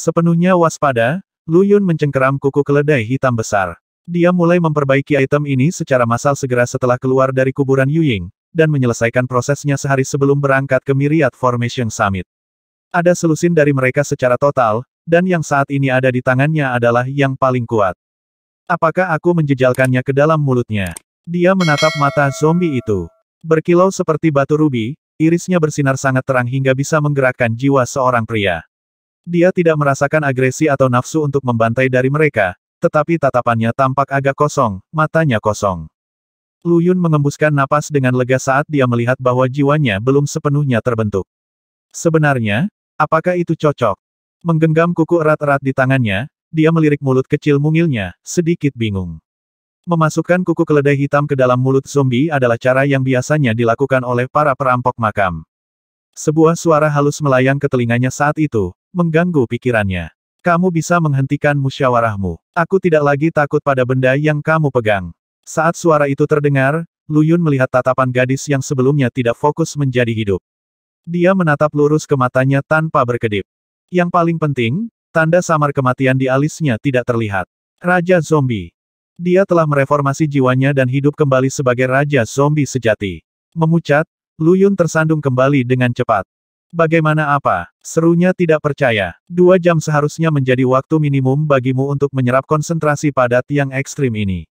Sepenuhnya waspada, Lu Yun mencengkeram kuku keledai hitam besar. Dia mulai memperbaiki item ini secara massal segera setelah keluar dari kuburan Yuying, dan menyelesaikan prosesnya sehari sebelum berangkat ke Myriad Formation Summit. Ada selusin dari mereka secara total, dan yang saat ini ada di tangannya adalah yang paling kuat. Apakah aku menjejalkannya ke dalam mulutnya? Dia menatap mata zombie itu. Berkilau seperti batu rubi, irisnya bersinar sangat terang hingga bisa menggerakkan jiwa seorang pria. Dia tidak merasakan agresi atau nafsu untuk membantai dari mereka, tetapi tatapannya tampak agak kosong, matanya kosong. Lu Yun mengembuskan napas dengan lega saat dia melihat bahwa jiwanya belum sepenuhnya terbentuk. Sebenarnya, apakah itu cocok? Menggenggam kuku erat-erat di tangannya, dia melirik mulut kecil mungilnya, sedikit bingung. Memasukkan kuku keledai hitam ke dalam mulut zombie adalah cara yang biasanya dilakukan oleh para perampok makam. Sebuah suara halus melayang ke telinganya saat itu, mengganggu pikirannya. Kamu bisa menghentikan musyawarahmu. Aku tidak lagi takut pada benda yang kamu pegang. Saat suara itu terdengar, Lu Yun melihat tatapan gadis yang sebelumnya tidak fokus menjadi hidup. Dia menatap lurus ke matanya tanpa berkedip. Yang paling penting, tanda samar kematian di alisnya tidak terlihat. Raja Zombie. Dia telah mereformasi jiwanya dan hidup kembali sebagai Raja Zombie sejati. Memucat, Lu Yun tersandung kembali dengan cepat. Bagaimana apa? Serunya tidak percaya. 2 jam seharusnya menjadi waktu minimum bagimu untuk menyerap konsentrasi padat yang ekstrim ini.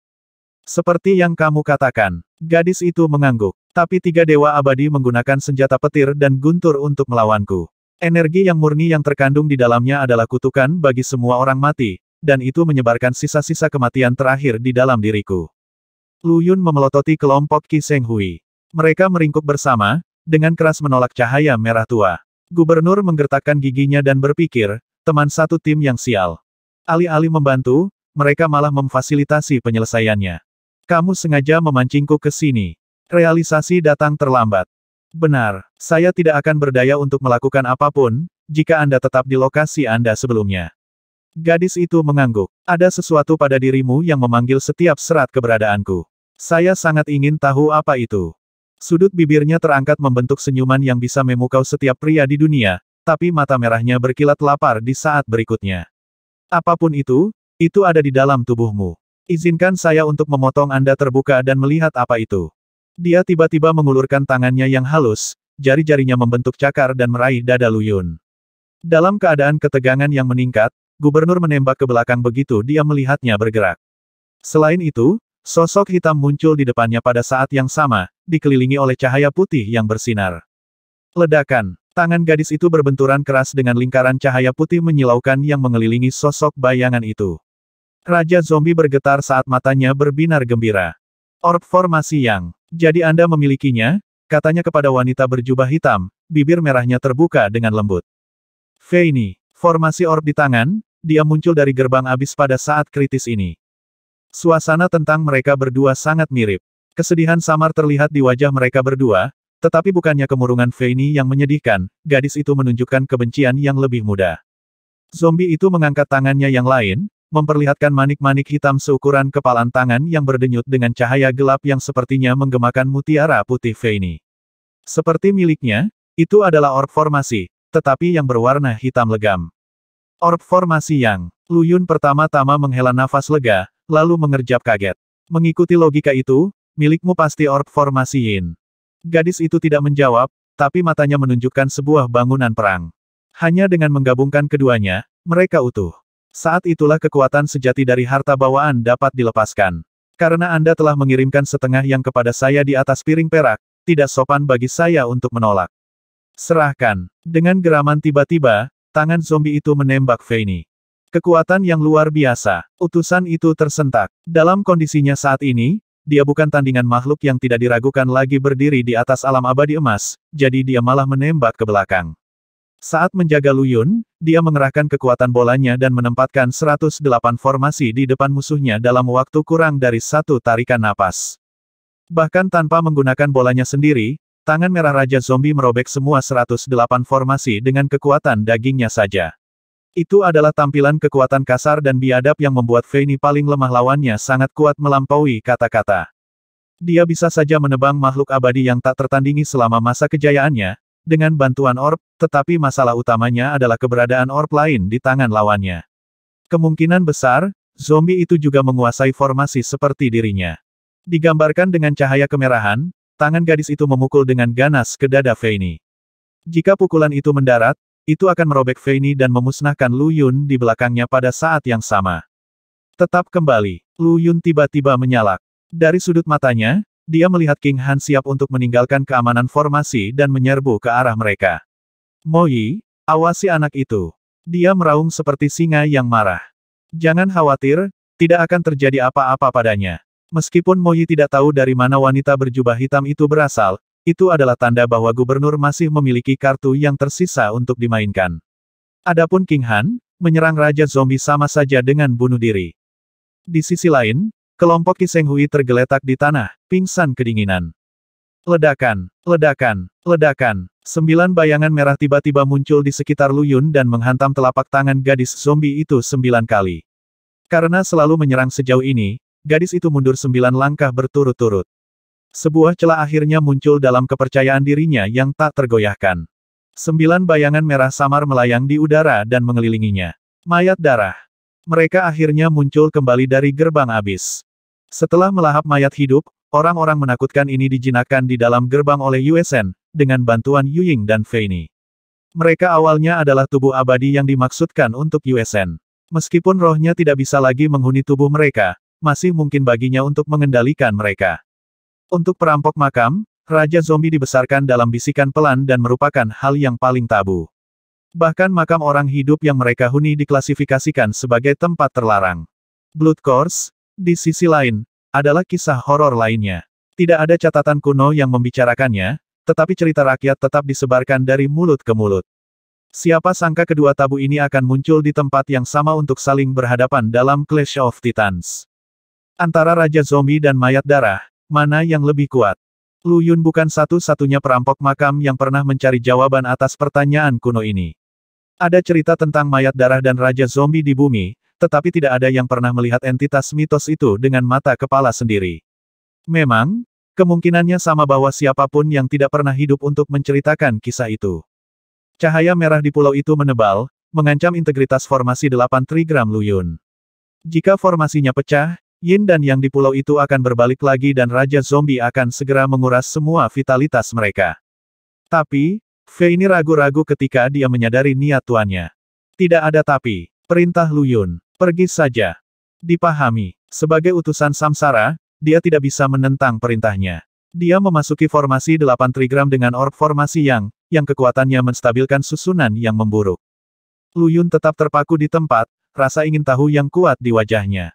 Seperti yang kamu katakan. Gadis itu mengangguk. Tapi 3 dewa abadi menggunakan senjata petir dan guntur untuk melawanku. Energi yang murni yang terkandung di dalamnya adalah kutukan bagi semua orang mati, dan itu menyebarkan sisa-sisa kematian terakhir di dalam diriku. Lu Yun memelototi kelompok Qi Seng Hui. Mereka meringkuk bersama, dengan keras menolak cahaya merah tua. Gubernur menggertakkan giginya dan berpikir, teman satu tim yang sial. Alih-alih membantu, mereka malah memfasilitasi penyelesaiannya. Kamu sengaja memancingku ke sini. Realisasi datang terlambat. Benar, saya tidak akan berdaya untuk melakukan apapun, jika Anda tetap di lokasi Anda sebelumnya. Gadis itu mengangguk. Ada sesuatu pada dirimu yang memanggil setiap serat keberadaanku. Saya sangat ingin tahu apa itu. Sudut bibirnya terangkat membentuk senyuman yang bisa memukau setiap pria di dunia, tapi mata merahnya berkilat lapar di saat berikutnya. Apapun itu ada di dalam tubuhmu. Izinkan saya untuk memotong Anda terbuka dan melihat apa itu. Dia tiba-tiba mengulurkan tangannya yang halus, jari-jarinya membentuk cakar dan meraih dada Lu Yun. Dalam keadaan ketegangan yang meningkat, gubernur menembak ke belakang begitu dia melihatnya bergerak. Selain itu, sosok hitam muncul di depannya pada saat yang sama, dikelilingi oleh cahaya putih yang bersinar. Ledakan. Tangan gadis itu berbenturan keras dengan lingkaran cahaya putih menyilaukan yang mengelilingi sosok bayangan itu. Raja Zombie bergetar saat matanya berbinar gembira. Orb formasi yang. Jadi Anda memilikinya? Katanya kepada wanita berjubah hitam, bibir merahnya terbuka dengan lembut. Feini. Formasi orb di tangan, dia muncul dari gerbang abis pada saat kritis ini. Suasana tentang mereka berdua sangat mirip. Kesedihan samar terlihat di wajah mereka berdua, tetapi bukannya kemurungan Feini yang menyedihkan, gadis itu menunjukkan kebencian yang lebih muda. Zombie itu mengangkat tangannya yang lain, memperlihatkan manik-manik hitam seukuran kepalan tangan yang berdenyut dengan cahaya gelap yang sepertinya menggemakan mutiara putih Feini. Seperti miliknya, itu adalah orb formasi, tetapi yang berwarna hitam legam. Orb formasi yang. Lu Yun pertama-tama menghela nafas lega, lalu mengerjap kaget. Mengikuti logika itu, milikmu pasti orb formasi Yin. Gadis itu tidak menjawab, tapi matanya menunjukkan sebuah bangunan perang. Hanya dengan menggabungkan keduanya, mereka utuh. Saat itulah kekuatan sejati dari harta bawaan dapat dilepaskan. Karena Anda telah mengirimkan setengah yang kepada saya di atas piring perak, tidak sopan bagi saya untuk menolak. Serahkan. Dengan geraman tiba-tiba, tangan zombie itu menembak Feini. Kekuatan yang luar biasa. Utusan itu tersentak. Dalam kondisinya saat ini, dia bukan tandingan makhluk yang tidak diragukan lagi berdiri di atas alam abadi emas, jadi dia malah menembak ke belakang. Saat menjaga Lu Yun, dia mengerahkan kekuatan bolanya dan menempatkan 108 formasi di depan musuhnya dalam waktu kurang dari 1 tarikan napas. Bahkan tanpa menggunakan bolanya sendiri, tangan merah Raja Zombie merobek semua 108 formasi dengan kekuatan dagingnya saja. Itu adalah tampilan kekuatan kasar dan biadab yang membuat Feini paling lemah lawannya sangat kuat melampaui kata-kata. Dia bisa saja menebang makhluk abadi yang tak tertandingi selama masa kejayaannya, dengan bantuan orb, tetapi masalah utamanya adalah keberadaan orb lain di tangan lawannya. Kemungkinan besar, zombie itu juga menguasai formasi seperti dirinya. Digambarkan dengan cahaya kemerahan, tangan gadis itu memukul dengan ganas ke dada Feini. Jika pukulan itu mendarat, itu akan merobek Feini dan memusnahkan Lu Yun di belakangnya pada saat yang sama. Tetap kembali, Lu Yun tiba-tiba menyalak. Dari sudut matanya, dia melihat King Han siap untuk meninggalkan keamanan formasi dan menyerbu ke arah mereka. Mo Yi, awasi anak itu. Dia meraung seperti singa yang marah. Jangan khawatir, tidak akan terjadi apa-apa padanya. Meskipun Mo Yi tidak tahu dari mana wanita berjubah hitam itu berasal, itu adalah tanda bahwa gubernur masih memiliki kartu yang tersisa untuk dimainkan. Adapun King Han, menyerang Raja Zombie sama saja dengan bunuh diri. Di sisi lain, kelompok Qi Sheng Hui tergeletak di tanah, pingsan kedinginan. Ledakan, ledakan, ledakan. 9 bayangan merah tiba-tiba muncul di sekitar Lu Yun dan menghantam telapak tangan gadis zombie itu 9 kali. Karena selalu menyerang sejauh ini, gadis itu mundur 9 langkah berturut-turut. Sebuah celah akhirnya muncul dalam kepercayaan dirinya yang tak tergoyahkan. 9 bayangan merah samar melayang di udara dan mengelilinginya. Mayat darah. Mereka akhirnya muncul kembali dari gerbang abis. Setelah melahap mayat hidup, orang-orang menakutkan ini dijinakkan di dalam gerbang oleh Yue Shen, dengan bantuan Yu Ying dan Feini. Mereka awalnya adalah tubuh abadi yang dimaksudkan untuk Yue Shen. Meskipun rohnya tidak bisa lagi menghuni tubuh mereka, masih mungkin baginya untuk mengendalikan mereka. Untuk perampok makam, Raja Zombie dibesarkan dalam bisikan pelan dan merupakan hal yang paling tabu. Bahkan makam orang hidup yang mereka huni diklasifikasikan sebagai tempat terlarang. Blood Course, di sisi lain, adalah kisah horor lainnya. Tidak ada catatan kuno yang membicarakannya, tetapi cerita rakyat tetap disebarkan dari mulut ke mulut. Siapa sangka kedua tabu ini akan muncul di tempat yang sama untuk saling berhadapan dalam Clash of Titans. Antara Raja Zombie dan mayat darah, mana yang lebih kuat? Lu Yun bukan satu-satunya perampok makam yang pernah mencari jawaban atas pertanyaan kuno ini. Ada cerita tentang mayat darah dan Raja Zombie di bumi, tetapi tidak ada yang pernah melihat entitas mitos itu dengan mata kepala sendiri. Memang, kemungkinannya sama bahwa siapapun yang tidak pernah hidup untuk menceritakan kisah itu. Cahaya merah di pulau itu menebal, mengancam integritas formasi 8 trigram Lu Yun. Jika formasinya pecah, Yin dan Yang di pulau itu akan berbalik lagi dan Raja Zombie akan segera menguras semua vitalitas mereka. Tapi, Feini ragu-ragu ketika dia menyadari niat tuannya. Tidak ada tapi, perintah Lu Yun, pergi saja. Dipahami, sebagai utusan samsara, dia tidak bisa menentang perintahnya. Dia memasuki formasi 8 trigram dengan orb formasi yang kekuatannya menstabilkan susunan yang memburuk. Lu Yun tetap terpaku di tempat, rasa ingin tahu yang kuat di wajahnya.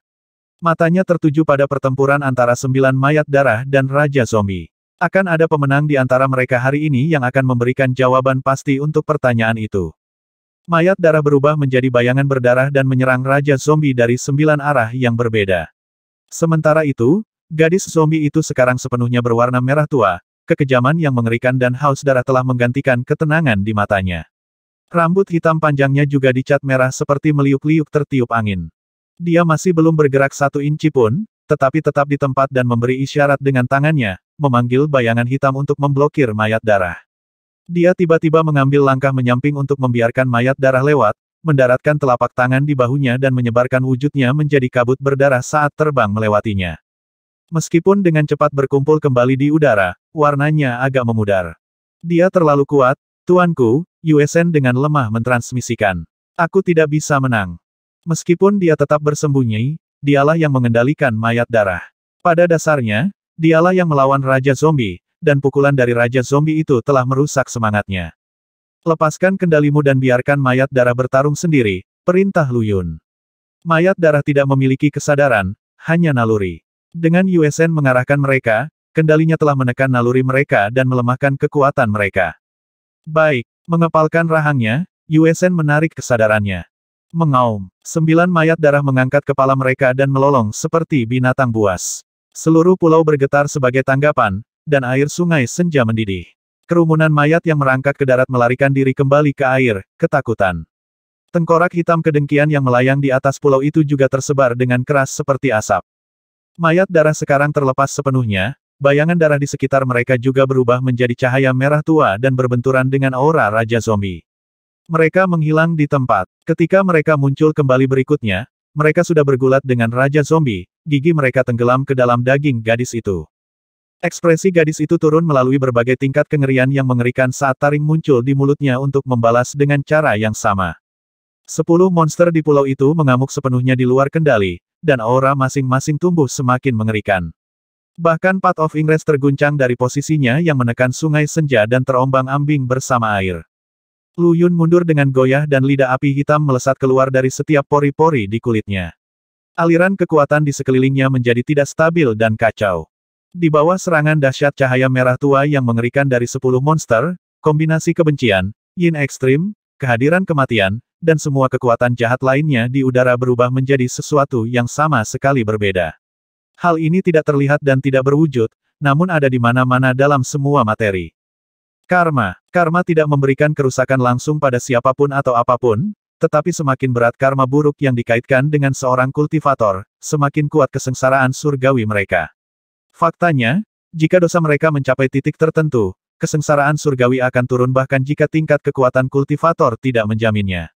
Matanya tertuju pada pertempuran antara 9 mayat darah dan Raja Zombie. Akan ada pemenang di antara mereka hari ini yang akan memberikan jawaban pasti untuk pertanyaan itu. Mayat darah berubah menjadi bayangan berdarah dan menyerang Raja Zombie dari 9 arah yang berbeda. Sementara itu, gadis zombie itu sekarang sepenuhnya berwarna merah tua, kekejaman yang mengerikan dan haus darah telah menggantikan ketenangan di matanya. Rambut hitam panjangnya juga dicat merah seperti meliuk-liuk tertiup angin. Dia masih belum bergerak 1 inci pun, tetapi tetap di tempat dan memberi isyarat dengan tangannya, memanggil bayangan hitam untuk memblokir mayat darah. Dia tiba-tiba mengambil langkah menyamping untuk membiarkan mayat darah lewat, mendaratkan telapak tangan di bahunya dan menyebarkan wujudnya menjadi kabut berdarah saat terbang melewatinya. Meskipun dengan cepat berkumpul kembali di udara, warnanya agak memudar. Dia terlalu kuat, tuanku, Yue Shen dengan lemah mentransmisikan. Aku tidak bisa menang. Meskipun dia tetap bersembunyi, dialah yang mengendalikan mayat darah. Pada dasarnya, dialah yang melawan Raja Zombie, dan pukulan dari Raja Zombie itu telah merusak semangatnya. Lepaskan kendalimu dan biarkan mayat darah bertarung sendiri, perintah Lu Yun. Mayat darah tidak memiliki kesadaran, hanya naluri. Dengan Yue Shen mengarahkan mereka, kendalinya telah menekan naluri mereka dan melemahkan kekuatan mereka. Baik, mengepalkan rahangnya, Yue Shen menarik kesadarannya. Mengaum, 9 mayat darah mengangkat kepala mereka dan melolong seperti binatang buas. Seluruh pulau bergetar sebagai tanggapan, dan air sungai senja mendidih. Kerumunan mayat yang merangkak ke darat melarikan diri kembali ke air, ketakutan. Tengkorak hitam kedengkian yang melayang di atas pulau itu juga tersebar dengan keras seperti asap. Mayat darah sekarang terlepas sepenuhnya, bayangan darah di sekitar mereka juga berubah menjadi cahaya merah tua dan berbenturan dengan aura Raja Zombie. Mereka menghilang di tempat. Ketika mereka muncul kembali berikutnya, mereka sudah bergulat dengan Raja Zombie, gigi mereka tenggelam ke dalam daging gadis itu. Ekspresi gadis itu turun melalui berbagai tingkat kengerian yang mengerikan saat taring muncul di mulutnya untuk membalas dengan cara yang sama. 10 monster di pulau itu mengamuk sepenuhnya di luar kendali, dan aura masing-masing tumbuh semakin mengerikan. Bahkan Path of Ingress terguncang dari posisinya yang menekan sungai senja dan terombang-ambing bersama air. Lu Yun mundur dengan goyah dan lidah api hitam melesat keluar dari setiap pori-pori di kulitnya. Aliran kekuatan di sekelilingnya menjadi tidak stabil dan kacau. Di bawah serangan dahsyat cahaya merah tua yang mengerikan dari 10 monster, kombinasi kebencian, yin ekstrim, kehadiran kematian, dan semua kekuatan jahat lainnya di udara berubah menjadi sesuatu yang sama sekali berbeda. Hal ini tidak terlihat dan tidak berwujud, namun ada di mana-mana dalam semua materi. Karma. Karma tidak memberikan kerusakan langsung pada siapapun atau apapun, tetapi semakin berat karma buruk yang dikaitkan dengan seorang kultivator, semakin kuat kesengsaraan surgawi mereka. Faktanya, jika dosa mereka mencapai titik tertentu, kesengsaraan surgawi akan turun bahkan jika tingkat kekuatan kultivator tidak menjaminnya.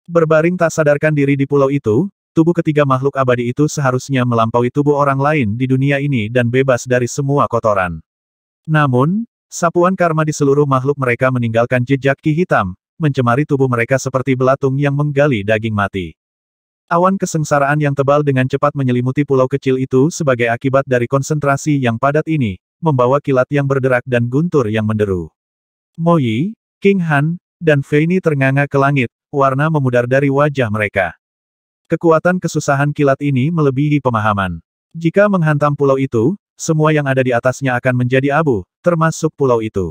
Berbaring tak sadarkan diri di pulau itu, tubuh ketiga makhluk abadi itu seharusnya melampaui tubuh orang lain di dunia ini dan bebas dari semua kotoran. Namun, sapuan karma di seluruh makhluk mereka meninggalkan jejak ki hitam, mencemari tubuh mereka seperti belatung yang menggali daging mati. Awan kesengsaraan yang tebal dengan cepat menyelimuti pulau kecil itu sebagai akibat dari konsentrasi yang padat ini, membawa kilat yang berderak dan guntur yang menderu. Mo Yi, King Han, dan Fei Ni ternganga ke langit, warna memudar dari wajah mereka. Kekuatan kesusahan kilat ini melebihi pemahaman. Jika menghantam pulau itu, semua yang ada di atasnya akan menjadi abu, termasuk pulau itu.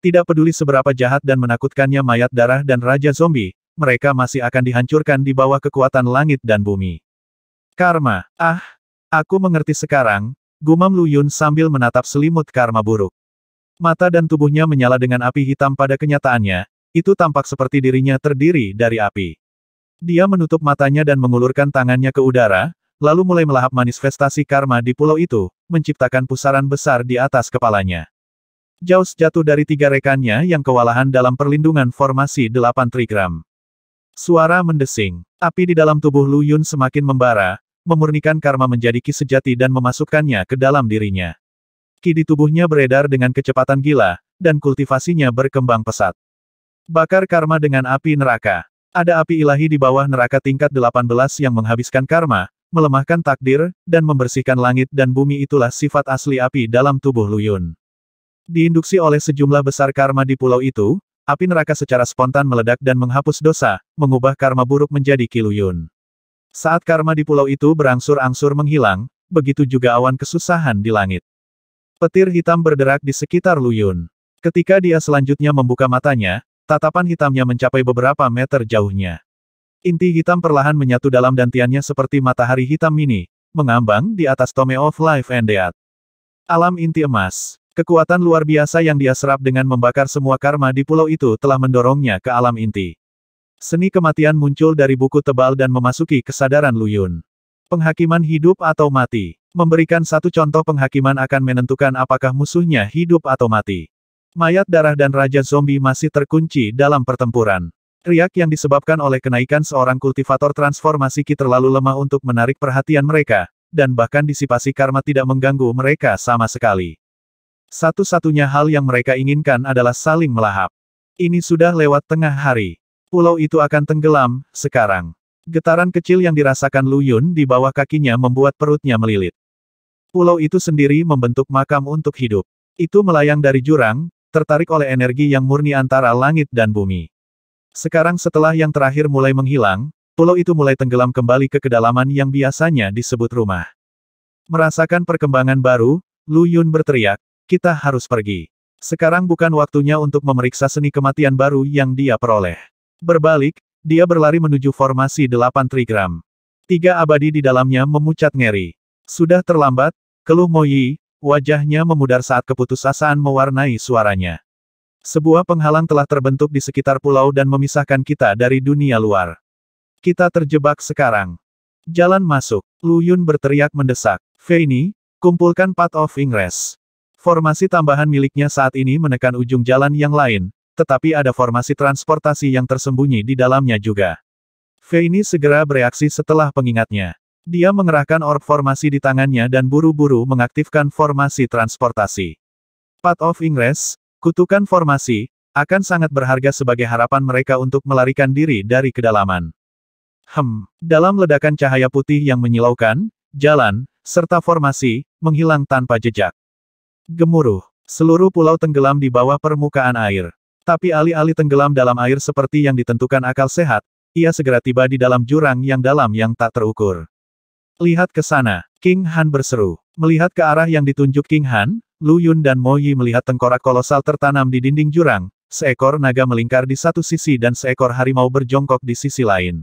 Tidak peduli seberapa jahat dan menakutkannya mayat darah dan Raja Zombie, mereka masih akan dihancurkan di bawah kekuatan langit dan bumi. Karma. Ah, aku mengerti sekarang, gumam Lu Yun sambil menatap selimut karma buruk. Mata dan tubuhnya menyala dengan api hitam pada kenyataannya, itu tampak seperti dirinya terdiri dari api. Dia menutup matanya dan mengulurkan tangannya ke udara, lalu mulai melahap manifestasi karma di pulau itu, menciptakan pusaran besar di atas kepalanya. Jaws jatuh dari 3 rekannya yang kewalahan dalam perlindungan formasi 8 trigram. Suara mendesing. Api di dalam tubuh Lu Yun semakin membara, memurnikan karma menjadi ki sejati dan memasukkannya ke dalam dirinya. Ki di tubuhnya beredar dengan kecepatan gila, dan kultivasinya berkembang pesat. Bakar karma dengan api neraka. Ada api ilahi di bawah neraka tingkat 18 yang menghabiskan karma, melemahkan takdir, dan membersihkan langit dan bumi. Itulah sifat asli api dalam tubuh Lu Yun. Diinduksi oleh sejumlah besar karma di pulau itu, api neraka secara spontan meledak dan menghapus dosa, mengubah karma buruk menjadi Ki Lu Yun. Saat karma di pulau itu berangsur-angsur menghilang, begitu juga awan kesusahan di langit. Petir hitam berderak di sekitar Lu Yun. Ketika dia selanjutnya membuka matanya, tatapan hitamnya mencapai beberapa meter jauhnya. Inti hitam perlahan menyatu dalam dantiannya seperti matahari hitam mini, mengambang di atas Tome of Life and Death. Alam inti emas. Kekuatan luar biasa yang dia serap dengan membakar semua karma di pulau itu telah mendorongnya ke alam inti. Seni kematian muncul dari buku tebal dan memasuki kesadaran Lu Yun. Penghakiman hidup atau mati. Memberikan satu contoh penghakiman akan menentukan apakah musuhnya hidup atau mati. Mayat darah dan Raja Zombie masih terkunci dalam pertempuran. Riak yang disebabkan oleh kenaikan seorang kultivator transformasi ki terlalu lemah untuk menarik perhatian mereka, dan bahkan disipasi karma tidak mengganggu mereka sama sekali. Satu-satunya hal yang mereka inginkan adalah saling melahap. Ini sudah lewat tengah hari. Pulau itu akan tenggelam, sekarang. Getaran kecil yang dirasakan Lu Yun di bawah kakinya membuat perutnya melilit. Pulau itu sendiri membentuk makam untuk hidup. Itu melayang dari jurang, tertarik oleh energi yang murni antara langit dan bumi. Sekarang setelah yang terakhir mulai menghilang, pulau itu mulai tenggelam kembali ke kedalaman yang biasanya disebut rumah. Merasakan perkembangan baru, Lu Yun berteriak, "Kita harus pergi. Sekarang bukan waktunya untuk memeriksa seni kematian baru yang dia peroleh." Berbalik, dia berlari menuju formasi 8 trigram. 3 abadi di dalamnya memucat ngeri. Sudah terlambat, keluh Mo Yi, wajahnya memudar saat keputusasaan mewarnai suaranya. Sebuah penghalang telah terbentuk di sekitar pulau dan memisahkan kita dari dunia luar. Kita terjebak sekarang. Jalan masuk. Lu Yun berteriak mendesak. Fei Ni, Kumpulkan Path of Ingress. Formasi tambahan miliknya saat ini menekan ujung jalan yang lain, tetapi ada formasi transportasi yang tersembunyi di dalamnya juga. Feini segera bereaksi setelah pengingatnya. Dia mengerahkan orb formasi di tangannya dan buru-buru mengaktifkan formasi transportasi. Path of Ingress, kutukan formasi, akan sangat berharga sebagai harapan mereka untuk melarikan diri dari kedalaman. Dalam ledakan cahaya putih yang menyilaukan, jalan, serta formasi, menghilang tanpa jejak. Gemuruh. Seluruh pulau tenggelam di bawah permukaan air. Tapi alih-alih tenggelam dalam air seperti yang ditentukan akal sehat, ia segera tiba di dalam jurang yang dalam yang tak terukur. Lihat ke sana, King Han berseru. Melihat ke arah yang ditunjuk King Han, Lu Yun dan Mo Yi melihat tengkorak kolosal tertanam di dinding jurang, seekor naga melingkar di satu sisi dan seekor harimau berjongkok di sisi lain.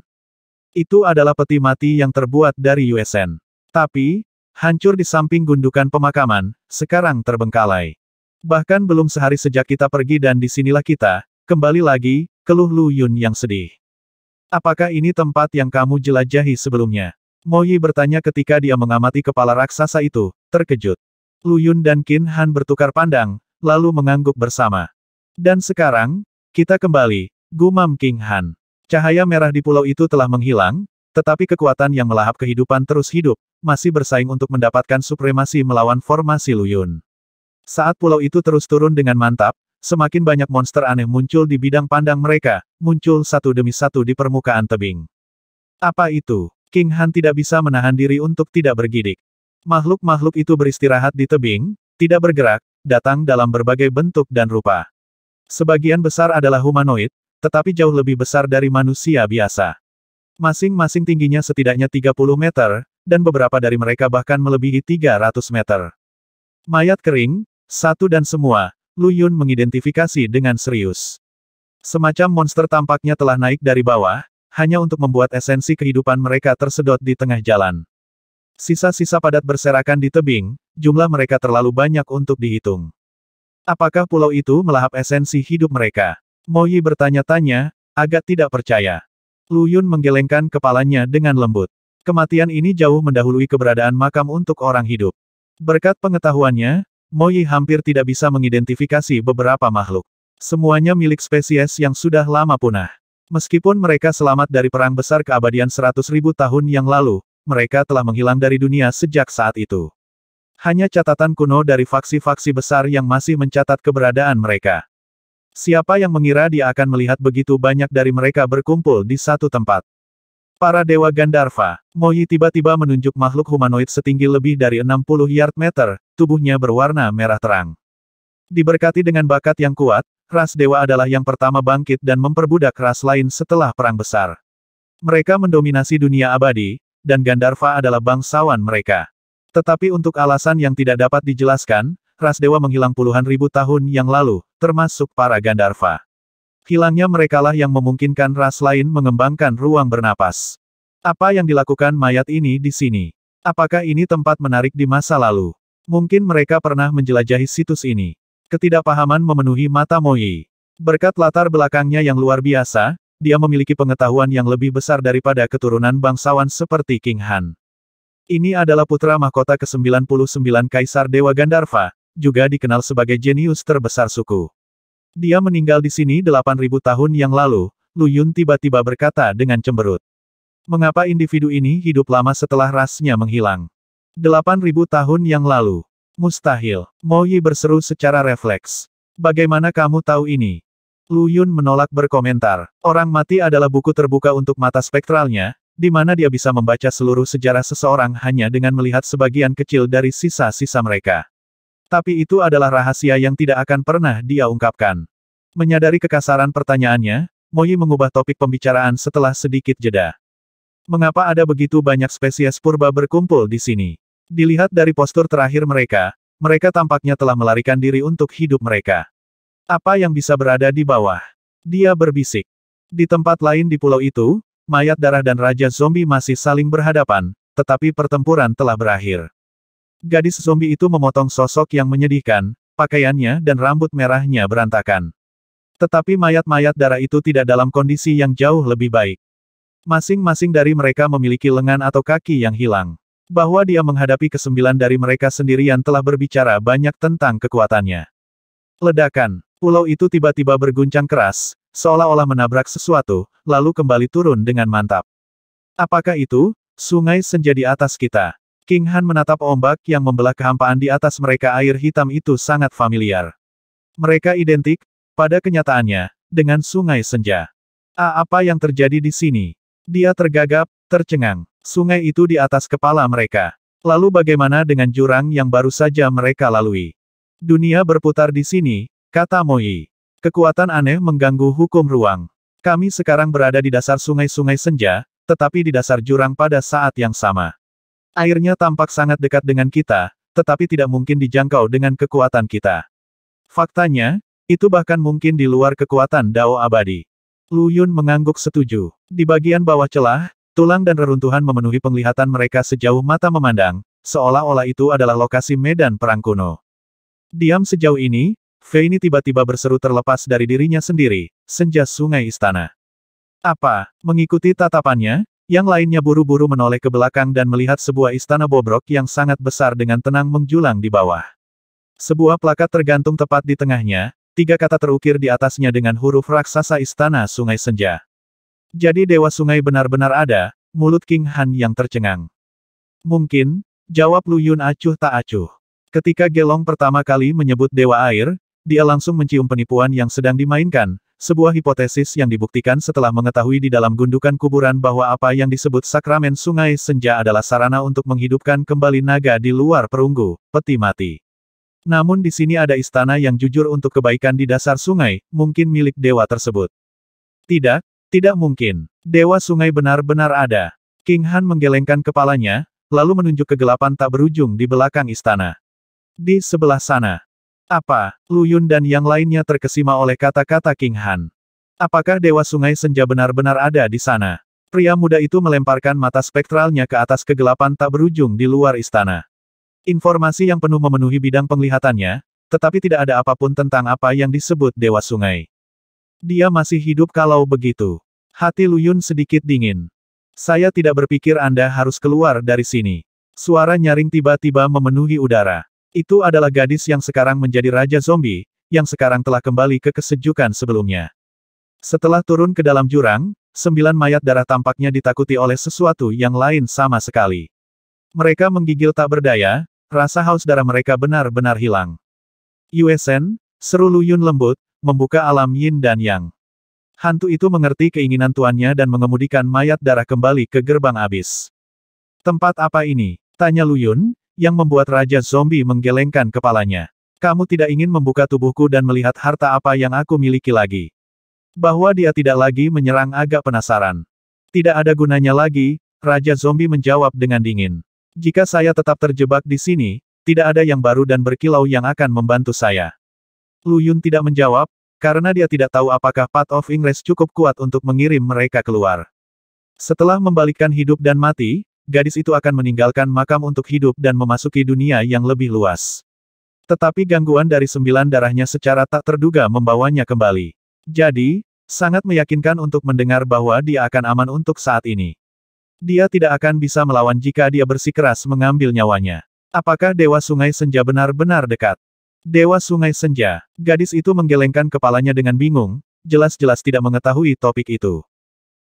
Itu adalah peti mati yang terbuat dari Yuesen. Tapi, hancur di samping gundukan pemakaman, sekarang terbengkalai. Bahkan belum sehari sejak kita pergi dan disinilah kita, kembali lagi, keluh Lu Yun yang sedih. Apakah ini tempat yang kamu jelajahi sebelumnya? Mo Yi bertanya ketika dia mengamati kepala raksasa itu, terkejut. Lu Yun dan Qin Han bertukar pandang, lalu mengangguk bersama. Dan sekarang, kita kembali, gumam King Han. Cahaya merah di pulau itu telah menghilang, tetapi kekuatan yang melahap kehidupan terus hidup, masih bersaing untuk mendapatkan supremasi melawan formasi Lu Yun. Saat pulau itu terus turun dengan mantap, semakin banyak monster aneh muncul di bidang pandang mereka, muncul satu demi satu di permukaan tebing. Apa itu? King Han tidak bisa menahan diri untuk tidak bergidik. Makhluk-makhluk itu beristirahat di tebing, tidak bergerak, datang dalam berbagai bentuk dan rupa. Sebagian besar adalah humanoid, tetapi jauh lebih besar dari manusia biasa. Masing-masing tingginya setidaknya 30 meter, dan beberapa dari mereka bahkan melebihi 300 meter. Mayat kering, satu dan semua, Lu Yun mengidentifikasi dengan serius. Semacam monster tampaknya telah naik dari bawah, hanya untuk membuat esensi kehidupan mereka tersedot di tengah jalan. Sisa-sisa padat berserakan di tebing, jumlah mereka terlalu banyak untuk dihitung. Apakah pulau itu melahap esensi hidup mereka? Mo Yi bertanya-tanya, agak tidak percaya. Lu Yun menggelengkan kepalanya dengan lembut. Kematian ini jauh mendahului keberadaan makam untuk orang hidup. Berkat pengetahuannya, Mo Yi hampir tidak bisa mengidentifikasi beberapa makhluk. Semuanya milik spesies yang sudah lama punah. Meskipun mereka selamat dari perang besar keabadian 100.000 tahun yang lalu, mereka telah menghilang dari dunia sejak saat itu. Hanya catatan kuno dari faksi-faksi besar yang masih mencatat keberadaan mereka. Siapa yang mengira dia akan melihat begitu banyak dari mereka berkumpul di satu tempat? Para Dewa Gandharva. Mo Yi tiba-tiba menunjuk makhluk humanoid setinggi lebih dari 60 yard meter, tubuhnya berwarna merah terang. Diberkati dengan bakat yang kuat, ras dewa adalah yang pertama bangkit dan memperbudak ras lain setelah perang besar. Mereka mendominasi dunia abadi, dan Gandharva adalah bangsawan mereka. Tetapi untuk alasan yang tidak dapat dijelaskan, ras dewa menghilang puluhan ribu tahun yang lalu, termasuk para Gandharva. Hilangnya merekalah yang memungkinkan ras lain mengembangkan ruang bernapas. Apa yang dilakukan mayat ini di sini? Apakah ini tempat menarik di masa lalu? Mungkin mereka pernah menjelajahi situs ini. Ketidakpahaman memenuhi mata Mo Yi. Berkat latar belakangnya yang luar biasa, dia memiliki pengetahuan yang lebih besar daripada keturunan bangsawan seperti King Han. Ini adalah putra mahkota ke-99 Kaisar Dewa Gandharva, juga dikenal sebagai jenius terbesar suku. Dia meninggal di sini 8.000 tahun yang lalu, Lu Yun tiba-tiba berkata dengan cemberut. Mengapa individu ini hidup lama setelah rasnya menghilang? 8.000 tahun yang lalu. Mustahil. Mo Yi berseru secara refleks. Bagaimana kamu tahu ini? Lu Yun menolak berkomentar. Orang mati adalah buku terbuka untuk mata spektralnya, di mana dia bisa membaca seluruh sejarah seseorang hanya dengan melihat sebagian kecil dari sisa-sisa mereka. Tapi itu adalah rahasia yang tidak akan pernah dia ungkapkan. Menyadari kekasaran pertanyaannya, Mo Yi mengubah topik pembicaraan setelah sedikit jeda. Mengapa ada begitu banyak spesies purba berkumpul di sini? Dilihat dari postur terakhir mereka, mereka tampaknya telah melarikan diri untuk hidup mereka. Apa yang bisa berada di bawah? Dia berbisik. Di tempat lain di pulau itu, mayat darah dan Raja Zombie masih saling berhadapan, tetapi pertempuran telah berakhir. Gadis zombie itu memotong sosok yang menyedihkan, pakaiannya dan rambut merahnya berantakan. Tetapi mayat-mayat darah itu tidak dalam kondisi yang jauh lebih baik. Masing-masing dari mereka memiliki lengan atau kaki yang hilang. Bahwa dia menghadapi kesembilan dari mereka sendirian telah berbicara banyak tentang kekuatannya. Ledakan. Pulau itu tiba-tiba berguncang keras, seolah-olah menabrak sesuatu, lalu kembali turun dengan mantap. Apakah itu? Sungai senja di atas kita. King Han menatap ombak yang membelah kehampaan di atas mereka. Air hitam itu sangat familiar. Mereka identik, pada kenyataannya, dengan sungai senja. Apa yang terjadi di sini? Dia tergagap, tercengang. Sungai itu di atas kepala mereka. Lalu bagaimana dengan jurang yang baru saja mereka lalui? Dunia berputar di sini, kata Moi. Kekuatan aneh mengganggu hukum ruang. Kami sekarang berada di dasar sungai-sungai senja, tetapi di dasar jurang pada saat yang sama. Airnya tampak sangat dekat dengan kita, tetapi tidak mungkin dijangkau dengan kekuatan kita. Faktanya, itu bahkan mungkin di luar kekuatan Dao abadi. Lu Yun mengangguk setuju. Di bagian bawah celah, tulang dan reruntuhan memenuhi penglihatan mereka sejauh mata memandang, seolah-olah itu adalah lokasi medan perang kuno. Diam sejauh ini, Fei ini tiba-tiba berseru terlepas dari dirinya sendiri, senja sungai istana. Apa? Mengikuti tatapannya, yang lainnya buru-buru menoleh ke belakang dan melihat sebuah istana bobrok yang sangat besar dengan tenang menjulang di bawah. Sebuah plakat tergantung tepat di tengahnya, 3 kata terukir di atasnya dengan huruf raksasa istana sungai senja. Jadi Dewa Sungai benar-benar ada, mulut King Han yang tercengang. Mungkin, jawab Lu Yun acuh tak acuh. Ketika Gelong pertama kali menyebut Dewa Air, dia langsung mencium penipuan yang sedang dimainkan, sebuah hipotesis yang dibuktikan setelah mengetahui di dalam gundukan kuburan bahwa apa yang disebut sakramen sungai senja adalah sarana untuk menghidupkan kembali naga di luar perunggu, peti mati. Namun di sini ada istana yang jujur untuk kebaikan di dasar sungai, mungkin milik dewa tersebut. Tidak, tidak mungkin. Dewa sungai benar-benar ada. King Han menggelengkan kepalanya, lalu menunjuk kegelapan tak berujung di belakang istana. Di sebelah sana. Apa? Lu Yun dan yang lainnya terkesima oleh kata-kata King Han. Apakah Dewa Sungai Senja benar-benar ada di sana? Pria muda itu melemparkan mata spektralnya ke atas kegelapan tak berujung di luar istana. Informasi yang penuh memenuhi bidang penglihatannya, tetapi tidak ada apapun tentang apa yang disebut Dewa Sungai. Dia masih hidup kalau begitu. Hati Lu Yun sedikit dingin. Saya tidak berpikir Anda harus keluar dari sini. Suara nyaring tiba-tiba memenuhi udara. Itu adalah gadis yang sekarang menjadi Raja Zombie, yang sekarang telah kembali ke kesejukan sebelumnya. Setelah turun ke dalam jurang, 9 mayat darah tampaknya ditakuti oleh sesuatu yang lain sama sekali. Mereka menggigil tak berdaya, rasa haus darah mereka benar-benar hilang. Yuesen, seru Lu Yun lembut, membuka alam yin dan yang. Hantu itu mengerti keinginan tuannya dan mengemudikan mayat darah kembali ke gerbang abis. Tempat apa ini? Tanya Lu Yun, yang membuat Raja Zombie menggelengkan kepalanya. Kamu tidak ingin membuka tubuhku dan melihat harta apa yang aku miliki lagi. Bahwa dia tidak lagi menyerang agak penasaran. Tidak ada gunanya lagi, Raja Zombie menjawab dengan dingin. Jika saya tetap terjebak di sini, tidak ada yang baru dan berkilau yang akan membantu saya. Lu Yun tidak menjawab, karena dia tidak tahu apakah Path of Ingress cukup kuat untuk mengirim mereka keluar. Setelah membalikkan hidup dan mati, gadis itu akan meninggalkan makam untuk hidup dan memasuki dunia yang lebih luas. Tetapi gangguan dari 9 darahnya secara tak terduga membawanya kembali. Jadi, sangat meyakinkan untuk mendengar bahwa dia akan aman untuk saat ini. Dia tidak akan bisa melawan jika dia bersikeras mengambil nyawanya. Apakah Dewa Sungai Senja benar-benar dekat? Dewa Sungai Senja. Gadis itu menggelengkan kepalanya dengan bingung, jelas-jelas tidak mengetahui topik itu.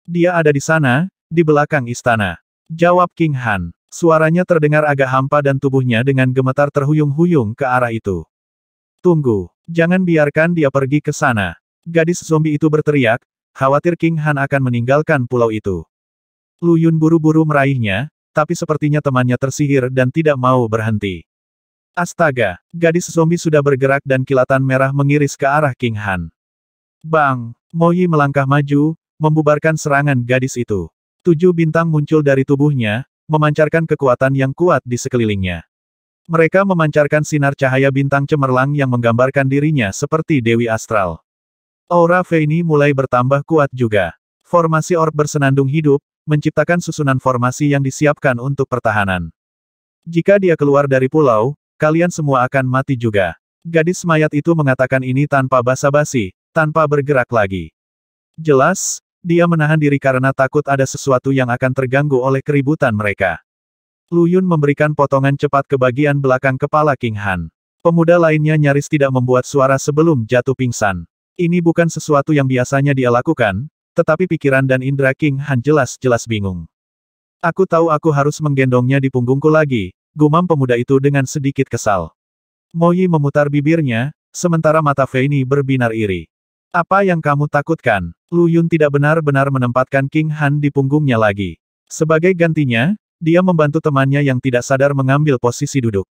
Dia ada di sana, di belakang istana. Jawab King Han. Suaranya terdengar agak hampa dan tubuhnya dengan gemetar terhuyung-huyung ke arah itu. Tunggu. Jangan biarkan dia pergi ke sana. Gadis zombie itu berteriak, khawatir King Han akan meninggalkan pulau itu. Lu Yun buru-buru meraihnya, tapi sepertinya temannya tersihir dan tidak mau berhenti. Astaga, gadis zombie sudah bergerak dan kilatan merah mengiris ke arah King Han. Bang! Moi melangkah maju, membubarkan serangan gadis itu. 7 bintang muncul dari tubuhnya, memancarkan kekuatan yang kuat di sekelilingnya. Mereka memancarkan sinar cahaya bintang cemerlang yang menggambarkan dirinya seperti Dewi Astral. Aura Fei ini mulai bertambah kuat juga. Formasi orb bersenandung hidup, menciptakan susunan formasi yang disiapkan untuk pertahanan. Jika dia keluar dari pulau, kalian semua akan mati juga. Gadis mayat itu mengatakan ini tanpa basa-basi, tanpa bergerak lagi. Jelas, dia menahan diri karena takut ada sesuatu yang akan terganggu oleh keributan mereka. Lu Yun memberikan potongan cepat ke bagian belakang kepala King Han. Pemuda lainnya nyaris tidak membuat suara sebelum jatuh pingsan. Ini bukan sesuatu yang biasanya dia lakukan, tetapi pikiran dan indera King Han jelas-jelas bingung. Aku tahu aku harus menggendongnya di punggungku lagi, gumam pemuda itu dengan sedikit kesal. Mo Yi memutar bibirnya, sementara mata Fei Ni berbinar iri. Apa yang kamu takutkan? Lu Yun tidak benar-benar menempatkan King Han di punggungnya lagi. Sebagai gantinya, dia membantu temannya yang tidak sadar mengambil posisi duduk.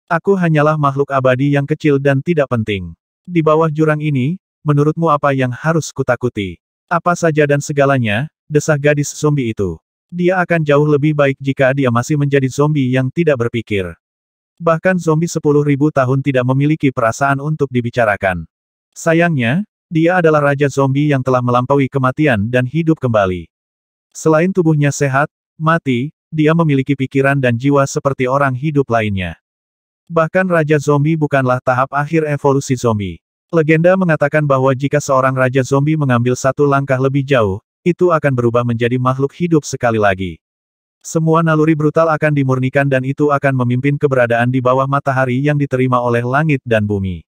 Aku hanyalah makhluk abadi yang kecil dan tidak penting. Di bawah jurang ini, menurutmu apa yang harus kutakuti? Apa saja dan segalanya, desah gadis zombie itu. Dia akan jauh lebih baik jika dia masih menjadi zombie yang tidak berpikir. Bahkan zombie 10.000 tahun tidak memiliki perasaan untuk dibicarakan. Sayangnya, dia adalah raja zombie yang telah melampaui kematian dan hidup kembali. Selain tubuhnya sehat, mati, dia memiliki pikiran dan jiwa seperti orang hidup lainnya. Bahkan Raja Zombie bukanlah tahap akhir evolusi zombie. Legenda mengatakan bahwa jika seorang Raja Zombie mengambil satu langkah lebih jauh, itu akan berubah menjadi makhluk hidup sekali lagi. Semua naluri brutal akan dimurnikan dan itu akan memimpin keberadaan di bawah matahari yang diterima oleh langit dan bumi.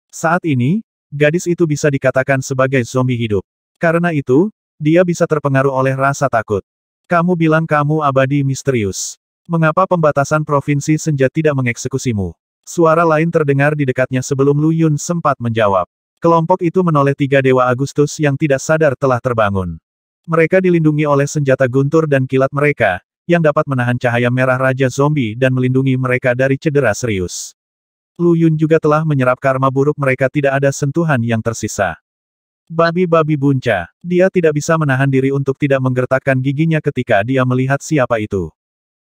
Saat ini, gadis itu bisa dikatakan sebagai zombie hidup. Karena itu, dia bisa terpengaruh oleh rasa takut. Kamu bilang kamu abadi misterius. Mengapa pembatasan provinsi senja tidak mengeksekusimu? Suara lain terdengar di dekatnya sebelum Lu Yun sempat menjawab. Kelompok itu menoleh 3 Dewa Agustus yang tidak sadar telah terbangun. Mereka dilindungi oleh senjata guntur dan kilat mereka, yang dapat menahan cahaya merah Raja Zombie dan melindungi mereka dari cedera serius. Lu Yun juga telah menyerap karma buruk mereka, tidak ada sentuhan yang tersisa. Babi-babi bunca. Dia tidak bisa menahan diri untuk tidak menggertakkan giginya ketika dia melihat siapa itu.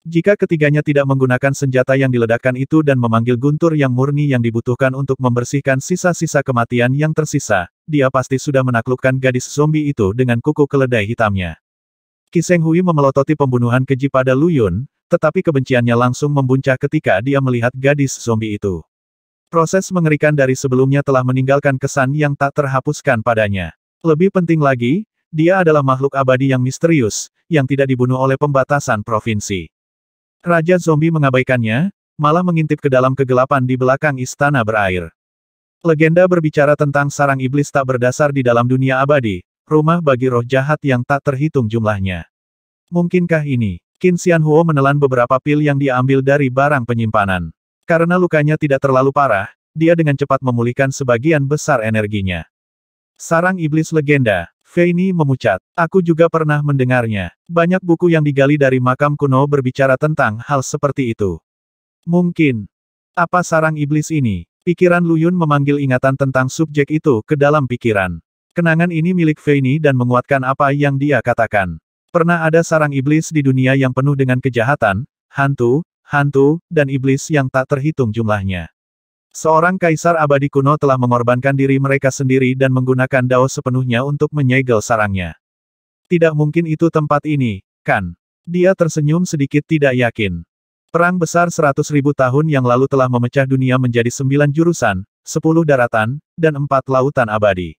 Jika ketiganya tidak menggunakan senjata yang diledakkan itu dan memanggil guntur yang murni yang dibutuhkan untuk membersihkan sisa-sisa kematian yang tersisa, dia pasti sudah menaklukkan gadis zombie itu dengan kuku keledai hitamnya. Qi Sheng Hui memelototi pembunuhan keji pada Lu Yun, tetapi kebenciannya langsung membuncah ketika dia melihat gadis zombie itu. Proses mengerikan dari sebelumnya telah meninggalkan kesan yang tak terhapuskan padanya. Lebih penting lagi, dia adalah makhluk abadi yang misterius, yang tidak dibunuh oleh pembatasan provinsi. Raja Zombie mengabaikannya, malah mengintip ke dalam kegelapan di belakang istana berair. Legenda berbicara tentang sarang iblis tak berdasar di dalam dunia abadi, rumah bagi roh jahat yang tak terhitung jumlahnya. Mungkinkah ini? Qin Xianhuo menelan beberapa pil yang dia ambil dari barang penyimpanan. Karena lukanya tidak terlalu parah, dia dengan cepat memulihkan sebagian besar energinya. Sarang Iblis Legenda, Fei Ni memucat. Aku juga pernah mendengarnya. Banyak buku yang digali dari makam kuno berbicara tentang hal seperti itu. Mungkin. Apa sarang iblis ini? Pikiran Lu Yun memanggil ingatan tentang subjek itu ke dalam pikiran. Kenangan ini milik Fei Ni dan menguatkan apa yang dia katakan. Pernah ada sarang iblis di dunia yang penuh dengan kejahatan, hantu, dan iblis yang tak terhitung jumlahnya. Seorang kaisar abadi kuno telah mengorbankan diri mereka sendiri dan menggunakan dao sepenuhnya untuk menyegel sarangnya. Tidak mungkin itu tempat ini, kan? Dia tersenyum sedikit tidak yakin. Perang besar 100.000 tahun yang lalu telah memecah dunia menjadi 9 jurusan, 10 daratan, dan 4 lautan abadi.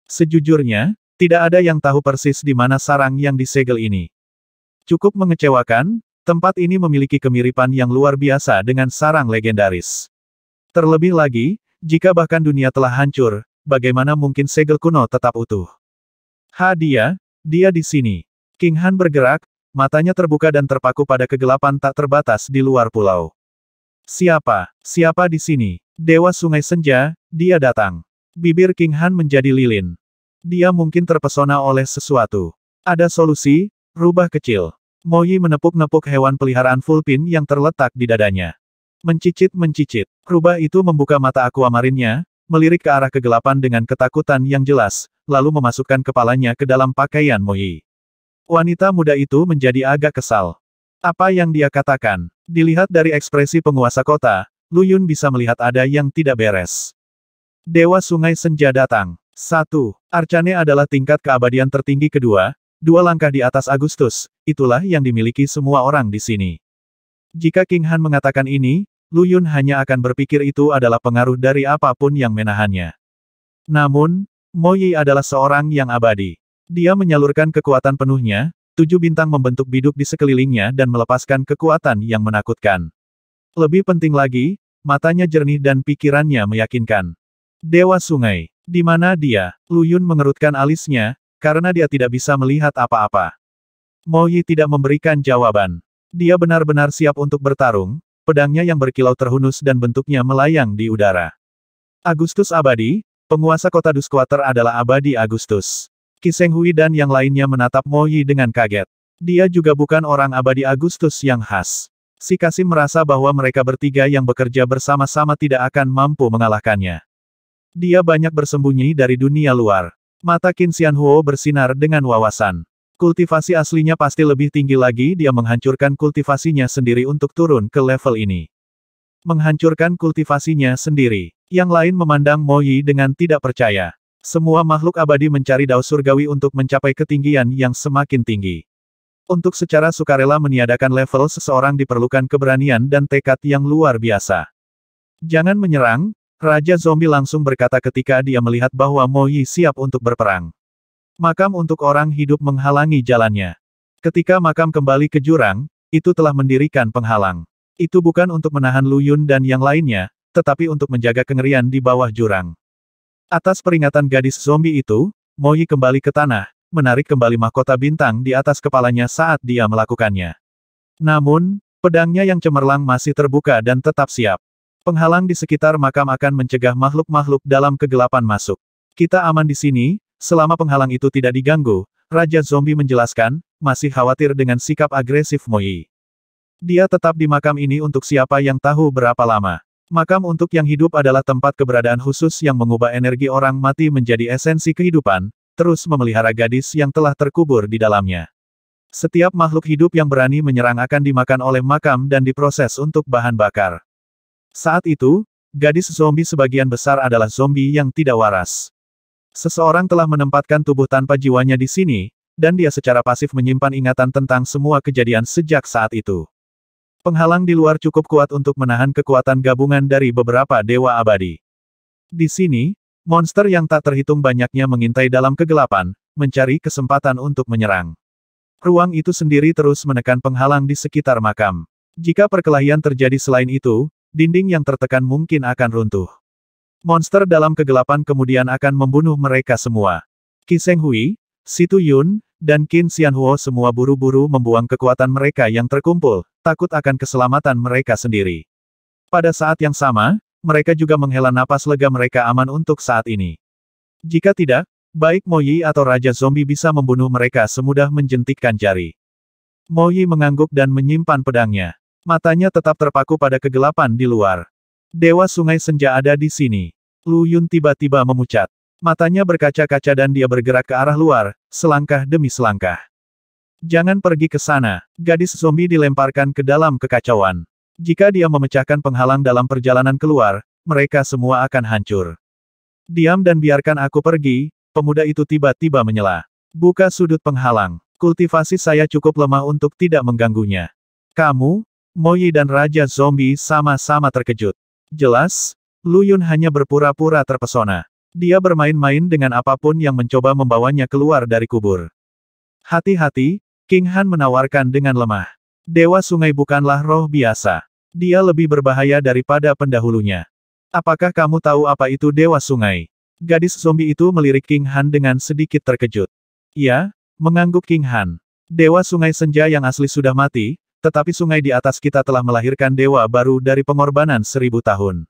Sejujurnya, tidak ada yang tahu persis di mana sarang yang disegel ini. Cukup mengecewakan, tempat ini memiliki kemiripan yang luar biasa dengan sarang legendaris. Terlebih lagi, jika bahkan dunia telah hancur, bagaimana mungkin segel kuno tetap utuh? Dia di sini. King Han bergerak, matanya terbuka dan terpaku pada kegelapan tak terbatas di luar pulau. Siapa di sini? Dewa Sungai Senja, dia datang. Bibir King Han menjadi lilin. Dia mungkin terpesona oleh sesuatu. Ada solusi, rubah kecil. Mo Yi menepuk-nepuk hewan peliharaan Fulpin yang terletak di dadanya. Mencicit. Rubah itu membuka mata aquamarinnya, melirik ke arah kegelapan dengan ketakutan yang jelas, lalu memasukkan kepalanya ke dalam pakaian Mo Yi. Wanita muda itu menjadi agak kesal. Apa yang dia katakan? Dilihat dari ekspresi penguasa kota, Lu Yun bisa melihat ada yang tidak beres. Dewa Sungai Senja datang. 1. Arcane adalah tingkat keabadian tertinggi kedua, 2 langkah di atas Agustus, itulah yang dimiliki semua orang di sini. Jika King Han mengatakan ini, Lu Yun hanya akan berpikir itu adalah pengaruh dari apapun yang menahannya. Namun, Mo Yi adalah seorang yang abadi. Dia menyalurkan kekuatan penuhnya, 7 bintang membentuk biduk di sekelilingnya dan melepaskan kekuatan yang menakutkan. Lebih penting lagi, matanya jernih dan pikirannya meyakinkan. Dewa Sungai. Di mana dia? Lu Yun mengerutkan alisnya, karena dia tidak bisa melihat apa-apa. Mo Yi tidak memberikan jawaban. Dia benar-benar siap untuk bertarung, pedangnya yang berkilau terhunus dan bentuknya melayang di udara. Agustus Abadi, penguasa kota Duskwater adalah Abadi Agustus. Qi Shenghui dan yang lainnya menatap Mo Yi dengan kaget. Dia juga bukan orang Abadi Agustus yang khas. Si Kasim merasa bahwa mereka bertiga yang bekerja bersama-sama tidak akan mampu mengalahkannya. Dia banyak bersembunyi dari dunia luar. Mata Qin Xianhuo bersinar dengan wawasan. Kultivasi aslinya pasti lebih tinggi lagi, dia menghancurkan kultivasinya sendiri untuk turun ke level ini. Menghancurkan kultivasinya sendiri. Yang lain memandang Mo Yi dengan tidak percaya. Semua makhluk abadi mencari dao surgawi untuk mencapai ketinggian yang semakin tinggi. Untuk secara sukarela meniadakan level seseorang diperlukan keberanian dan tekad yang luar biasa. Jangan menyerang, Raja Zombie langsung berkata ketika dia melihat bahwa Mo Yi siap untuk berperang. Makam untuk orang hidup menghalangi jalannya. Ketika makam kembali ke jurang, itu telah mendirikan penghalang. Itu bukan untuk menahan Lu Yun dan yang lainnya, tetapi untuk menjaga kengerian di bawah jurang. Atas peringatan gadis zombie itu, Mo Yi kembali ke tanah, menarik kembali mahkota bintang di atas kepalanya saat dia melakukannya. Namun, pedangnya yang cemerlang masih terbuka dan tetap siap. Penghalang di sekitar makam akan mencegah makhluk-makhluk dalam kegelapan masuk. Kita aman di sini, selama penghalang itu tidak diganggu, Raja Zombie menjelaskan, masih khawatir dengan sikap agresif Mo Yi. Dia tetap di makam ini untuk siapa yang tahu berapa lama. Makam untuk yang hidup adalah tempat keberadaan khusus yang mengubah energi orang mati menjadi esensi kehidupan, terus memelihara gadis yang telah terkubur di dalamnya. Setiap makhluk hidup yang berani menyerang akan dimakan oleh makam dan diproses untuk bahan bakar. Saat itu, gadis zombie sebagian besar adalah zombie yang tidak waras. Seseorang telah menempatkan tubuh tanpa jiwanya di sini, dan dia secara pasif menyimpan ingatan tentang semua kejadian sejak saat itu. Penghalang di luar cukup kuat untuk menahan kekuatan gabungan dari beberapa dewa abadi. Di sini, monster yang tak terhitung banyaknya mengintai dalam kegelapan, mencari kesempatan untuk menyerang. Ruang itu sendiri terus menekan penghalang di sekitar makam. Jika perkelahian terjadi selain itu, dinding yang tertekan mungkin akan runtuh. Monster dalam kegelapan kemudian akan membunuh mereka semua. Qi Shenghui, Situ Yun, dan Qin Xianhuo semua buru-buru membuang kekuatan mereka yang terkumpul, takut akan keselamatan mereka sendiri. Pada saat yang sama, mereka juga menghela napas lega mereka aman untuk saat ini. Jika tidak, baik Mo Yi atau Raja Zombie bisa membunuh mereka semudah menjentikkan jari. Mo Yi mengangguk dan menyimpan pedangnya. Matanya tetap terpaku pada kegelapan di luar. Dewa Sungai Senja ada di sini. Lu Yun tiba-tiba memucat. Matanya berkaca-kaca dan dia bergerak ke arah luar, selangkah demi selangkah. Jangan pergi ke sana. Gadis zombie dilemparkan ke dalam kekacauan. Jika dia memecahkan penghalang dalam perjalanan keluar, mereka semua akan hancur. Diam dan biarkan aku pergi, pemuda itu tiba-tiba menyela. Buka sudut penghalang. Kultivasi saya cukup lemah untuk tidak mengganggunya. Kamu, Mo Yi dan Raja Zombie sama-sama terkejut. Jelas, Lu Yun hanya berpura-pura terpesona. Dia bermain-main dengan apapun yang mencoba membawanya keluar dari kubur. Hati-hati, King Han menawarkan dengan lemah. Dewa Sungai bukanlah roh biasa. Dia lebih berbahaya daripada pendahulunya. Apakah kamu tahu apa itu Dewa Sungai? Gadis zombie itu melirik King Han dengan sedikit terkejut. Ya, mengangguk King Han. Dewa Sungai Senja yang asli sudah mati, tetapi sungai di atas kita telah melahirkan dewa baru dari pengorbanan 1000 tahun.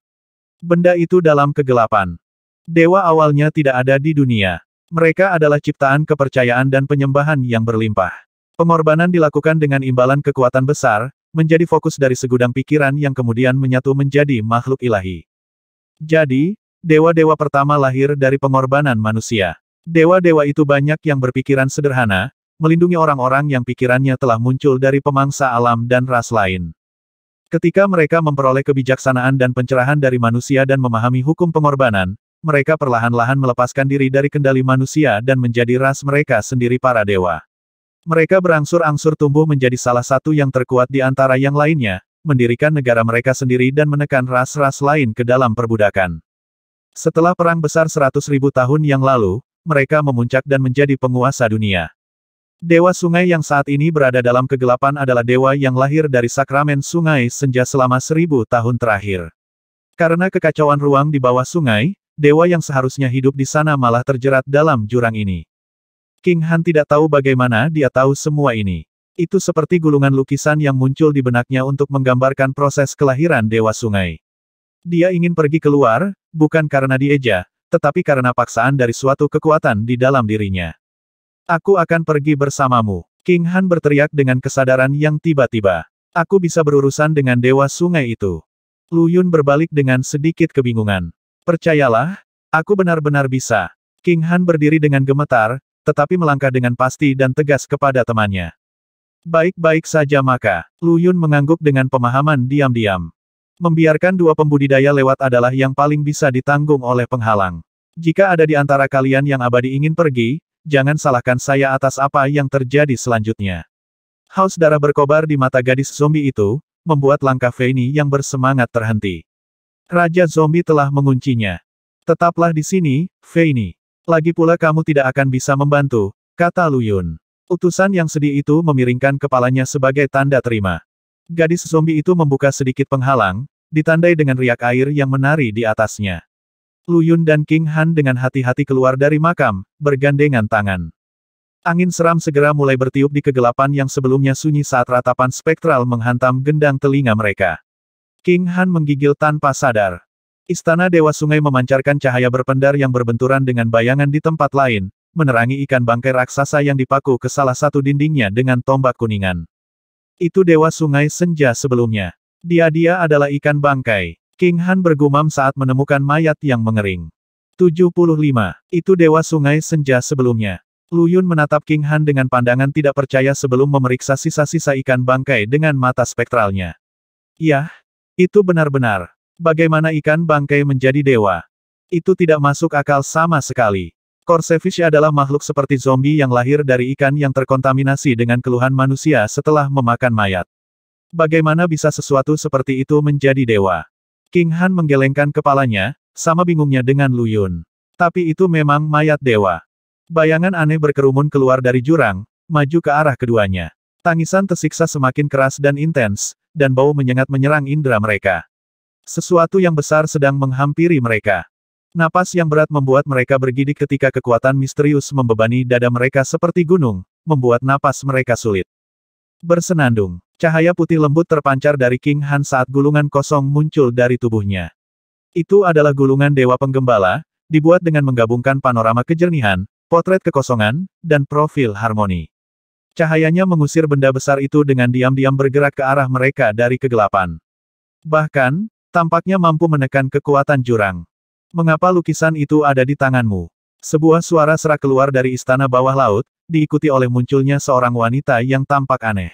Benda itu dalam kegelapan. Dewa awalnya tidak ada di dunia. Mereka adalah ciptaan kepercayaan dan penyembahan yang berlimpah. Pengorbanan dilakukan dengan imbalan kekuatan besar, menjadi fokus dari segudang pikiran yang kemudian menyatu menjadi makhluk ilahi. Jadi, dewa-dewa pertama lahir dari pengorbanan manusia. Dewa-dewa itu banyak yang berpikiran sederhana, melindungi orang-orang yang pikirannya telah muncul dari pemangsa alam dan ras lain. Ketika mereka memperoleh kebijaksanaan dan pencerahan dari manusia dan memahami hukum pengorbanan, mereka perlahan-lahan melepaskan diri dari kendali manusia dan menjadi ras mereka sendiri para dewa. Mereka berangsur-angsur tumbuh menjadi salah satu yang terkuat di antara yang lainnya, mendirikan negara mereka sendiri dan menekan ras-ras lain ke dalam perbudakan. Setelah perang besar 100.000 tahun yang lalu, mereka memuncak dan menjadi penguasa dunia. Dewa sungai yang saat ini berada dalam kegelapan adalah dewa yang lahir dari sakramen sungai senja selama 1000 tahun terakhir. Karena kekacauan ruang di bawah sungai, dewa yang seharusnya hidup di sana malah terjerat dalam jurang ini. King Han tidak tahu bagaimana dia tahu semua ini. Itu seperti gulungan lukisan yang muncul di benaknya untuk menggambarkan proses kelahiran dewa sungai. Dia ingin pergi keluar, bukan karena dieja, tetapi karena paksaan dari suatu kekuatan di dalam dirinya. Aku akan pergi bersamamu. King Han berteriak dengan kesadaran yang tiba-tiba. Aku bisa berurusan dengan dewa sungai itu. Lu Yun berbalik dengan sedikit kebingungan. Percayalah, aku benar-benar bisa. King Han berdiri dengan gemetar, tetapi melangkah dengan pasti dan tegas kepada temannya. Baik-baik saja maka. Lu Yun mengangguk dengan pemahaman diam-diam. Membiarkan dua pembudidaya lewat adalah yang paling bisa ditanggung oleh penghalang. Jika ada di antara kalian yang abadi ingin pergi, jangan salahkan saya atas apa yang terjadi selanjutnya. Haus darah berkobar di mata gadis zombie itu, membuat langkah Feini yang bersemangat terhenti. Raja zombie telah menguncinya. Tetaplah di sini, Feini. Lagi pula kamu tidak akan bisa membantu, kata Lu Yun. Utusan yang sedih itu memiringkan kepalanya sebagai tanda terima. Gadis zombie itu membuka sedikit penghalang, ditandai dengan riak air yang menari di atasnya. Lu Yun dan King Han dengan hati-hati keluar dari makam, bergandengan tangan. Angin seram segera mulai bertiup di kegelapan yang sebelumnya sunyi saat ratapan spektral menghantam gendang telinga mereka. King Han menggigil tanpa sadar. Istana Dewa Sungai memancarkan cahaya berpendar yang berbenturan dengan bayangan di tempat lain, menerangi ikan bangkai raksasa yang dipaku ke salah satu dindingnya dengan tombak kuningan. Itu Dewa Sungai senja sebelumnya. Dia adalah ikan bangkai. King Han bergumam saat menemukan mayat yang mengering. 75. Itu Dewa Sungai senja sebelumnya. Lu Yun menatap King Han dengan pandangan tidak percaya sebelum memeriksa sisa-sisa ikan bangkai dengan mata spektralnya. Yah, itu benar-benar. Bagaimana ikan bangkai menjadi dewa? Itu tidak masuk akal sama sekali. Corsairfish adalah makhluk seperti zombie yang lahir dari ikan yang terkontaminasi dengan keluhan manusia setelah memakan mayat. Bagaimana bisa sesuatu seperti itu menjadi dewa? King Han menggelengkan kepalanya, sama bingungnya dengan Lu Yun. Tapi itu memang mayat dewa. Bayangan aneh berkerumun keluar dari jurang, maju ke arah keduanya. Tangisan tersiksa semakin keras dan intens, dan bau menyengat menyerang indera mereka. Sesuatu yang besar sedang menghampiri mereka. Napas yang berat membuat mereka bergidik ketika kekuatan misterius membebani dada mereka seperti gunung, membuat napas mereka sulit. Bersenandung. Cahaya putih lembut terpancar dari King Han saat gulungan kosong muncul dari tubuhnya. Itu adalah gulungan Dewa Penggembala, dibuat dengan menggabungkan panorama kejernihan, potret kekosongan, dan profil harmoni. Cahayanya mengusir benda besar itu dengan diam-diam bergerak ke arah mereka dari kegelapan. Bahkan, tampaknya mampu menekan kekuatan jurang. Mengapa lukisan itu ada di tanganmu? Sebuah suara serak keluar dari istana bawah laut, diikuti oleh munculnya seorang wanita yang tampak aneh.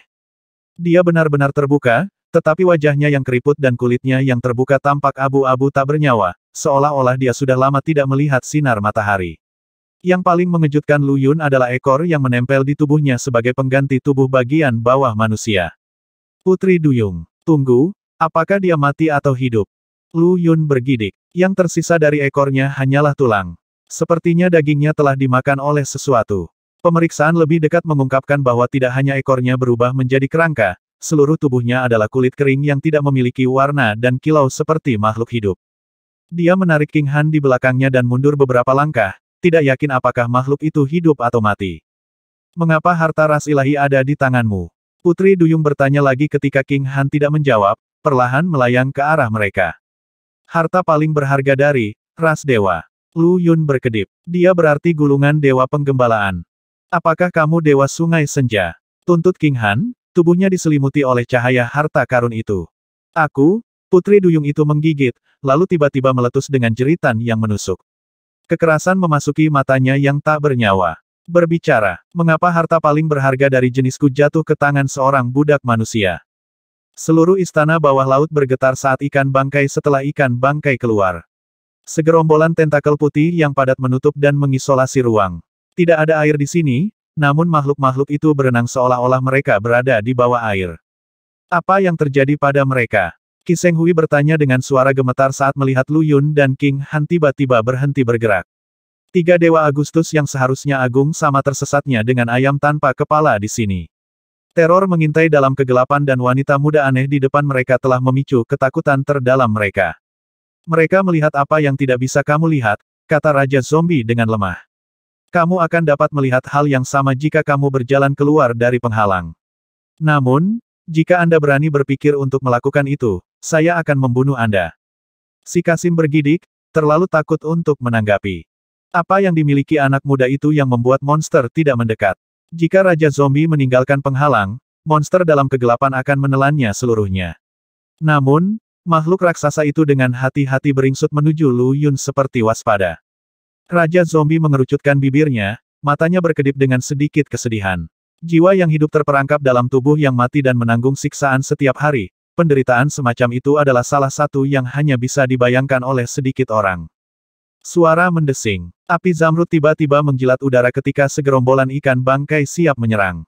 Dia benar-benar terbuka, tetapi wajahnya yang keriput dan kulitnya yang terbuka tampak abu-abu tak bernyawa, seolah-olah dia sudah lama tidak melihat sinar matahari. Yang paling mengejutkan Lu Yun adalah ekor yang menempel di tubuhnya sebagai pengganti tubuh bagian bawah manusia. Putri Duyung. Tunggu, apakah dia mati atau hidup? Lu Yun bergidik. Yang tersisa dari ekornya hanyalah tulang. Sepertinya dagingnya telah dimakan oleh sesuatu. Pemeriksaan lebih dekat mengungkapkan bahwa tidak hanya ekornya berubah menjadi kerangka, seluruh tubuhnya adalah kulit kering yang tidak memiliki warna dan kilau seperti makhluk hidup. Dia menarik King Han di belakangnya dan mundur beberapa langkah, tidak yakin apakah makhluk itu hidup atau mati. Mengapa harta ras ilahi ada di tanganmu? Putri Duyung bertanya lagi ketika King Han tidak menjawab, perlahan melayang ke arah mereka. Harta paling berharga dari ras dewa. Lu Yun berkedip. Dia berarti gulungan Dewa Penggembalaan. Apakah kamu Dewa Sungai Senja? Tuntut King Han, tubuhnya diselimuti oleh cahaya harta karun itu. Aku, Putri Duyung itu menggigit, lalu tiba-tiba meletus dengan jeritan yang menusuk. Kekerasan memasuki matanya yang tak bernyawa. Berbicara, mengapa harta paling berharga dari jenisku jatuh ke tangan seorang budak manusia? Seluruh istana bawah laut bergetar saat ikan bangkai setelah ikan bangkai keluar. Segerombolan tentakel putih yang padat menutup dan mengisolasi ruang. Tidak ada air di sini, namun makhluk-makhluk itu berenang seolah-olah mereka berada di bawah air. Apa yang terjadi pada mereka? Qi Shenghui bertanya dengan suara gemetar saat melihat Lu Yun dan King Han tiba-tiba berhenti bergerak. Tiga Dewa Agustus yang seharusnya agung sama tersesatnya dengan ayam tanpa kepala di sini. Teror mengintai dalam kegelapan dan wanita muda aneh di depan mereka telah memicu ketakutan terdalam mereka. Mereka melihat apa yang tidak bisa kamu lihat, kata Raja Zombie dengan lemah. Kamu akan dapat melihat hal yang sama jika kamu berjalan keluar dari penghalang. Namun, jika Anda berani berpikir untuk melakukan itu, saya akan membunuh Anda. Si Kasim bergidik, terlalu takut untuk menanggapi. Apa yang dimiliki anak muda itu yang membuat monster tidak mendekat? Jika Raja Zombie meninggalkan penghalang, monster dalam kegelapan akan menelannya seluruhnya. Namun, makhluk raksasa itu dengan hati-hati beringsut menuju Lu Yun seperti waspada. Raja Zombie mengerucutkan bibirnya, matanya berkedip dengan sedikit kesedihan. Jiwa yang hidup terperangkap dalam tubuh yang mati dan menanggung siksaan setiap hari, penderitaan semacam itu adalah salah satu yang hanya bisa dibayangkan oleh sedikit orang. Suara mendesing. Api zamrud tiba-tiba menjilat udara ketika segerombolan ikan bangkai siap menyerang.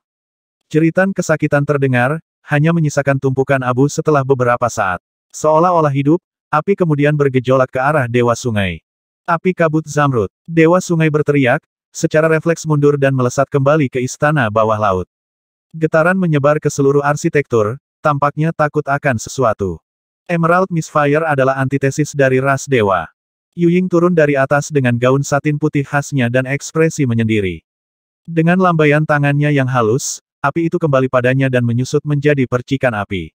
Jeritan kesakitan terdengar, hanya menyisakan tumpukan abu setelah beberapa saat. Seolah-olah hidup, api kemudian bergejolak ke arah Dewa Sungai. Api kabut zamrud. Dewa Sungai berteriak, secara refleks mundur dan melesat kembali ke istana bawah laut. Getaran menyebar ke seluruh arsitektur, tampaknya takut akan sesuatu. Emerald Misfire adalah antitesis dari ras dewa. Yuying turun dari atas dengan gaun satin putih khasnya dan ekspresi menyendiri. Dengan lambaian tangannya yang halus, api itu kembali padanya dan menyusut menjadi percikan api.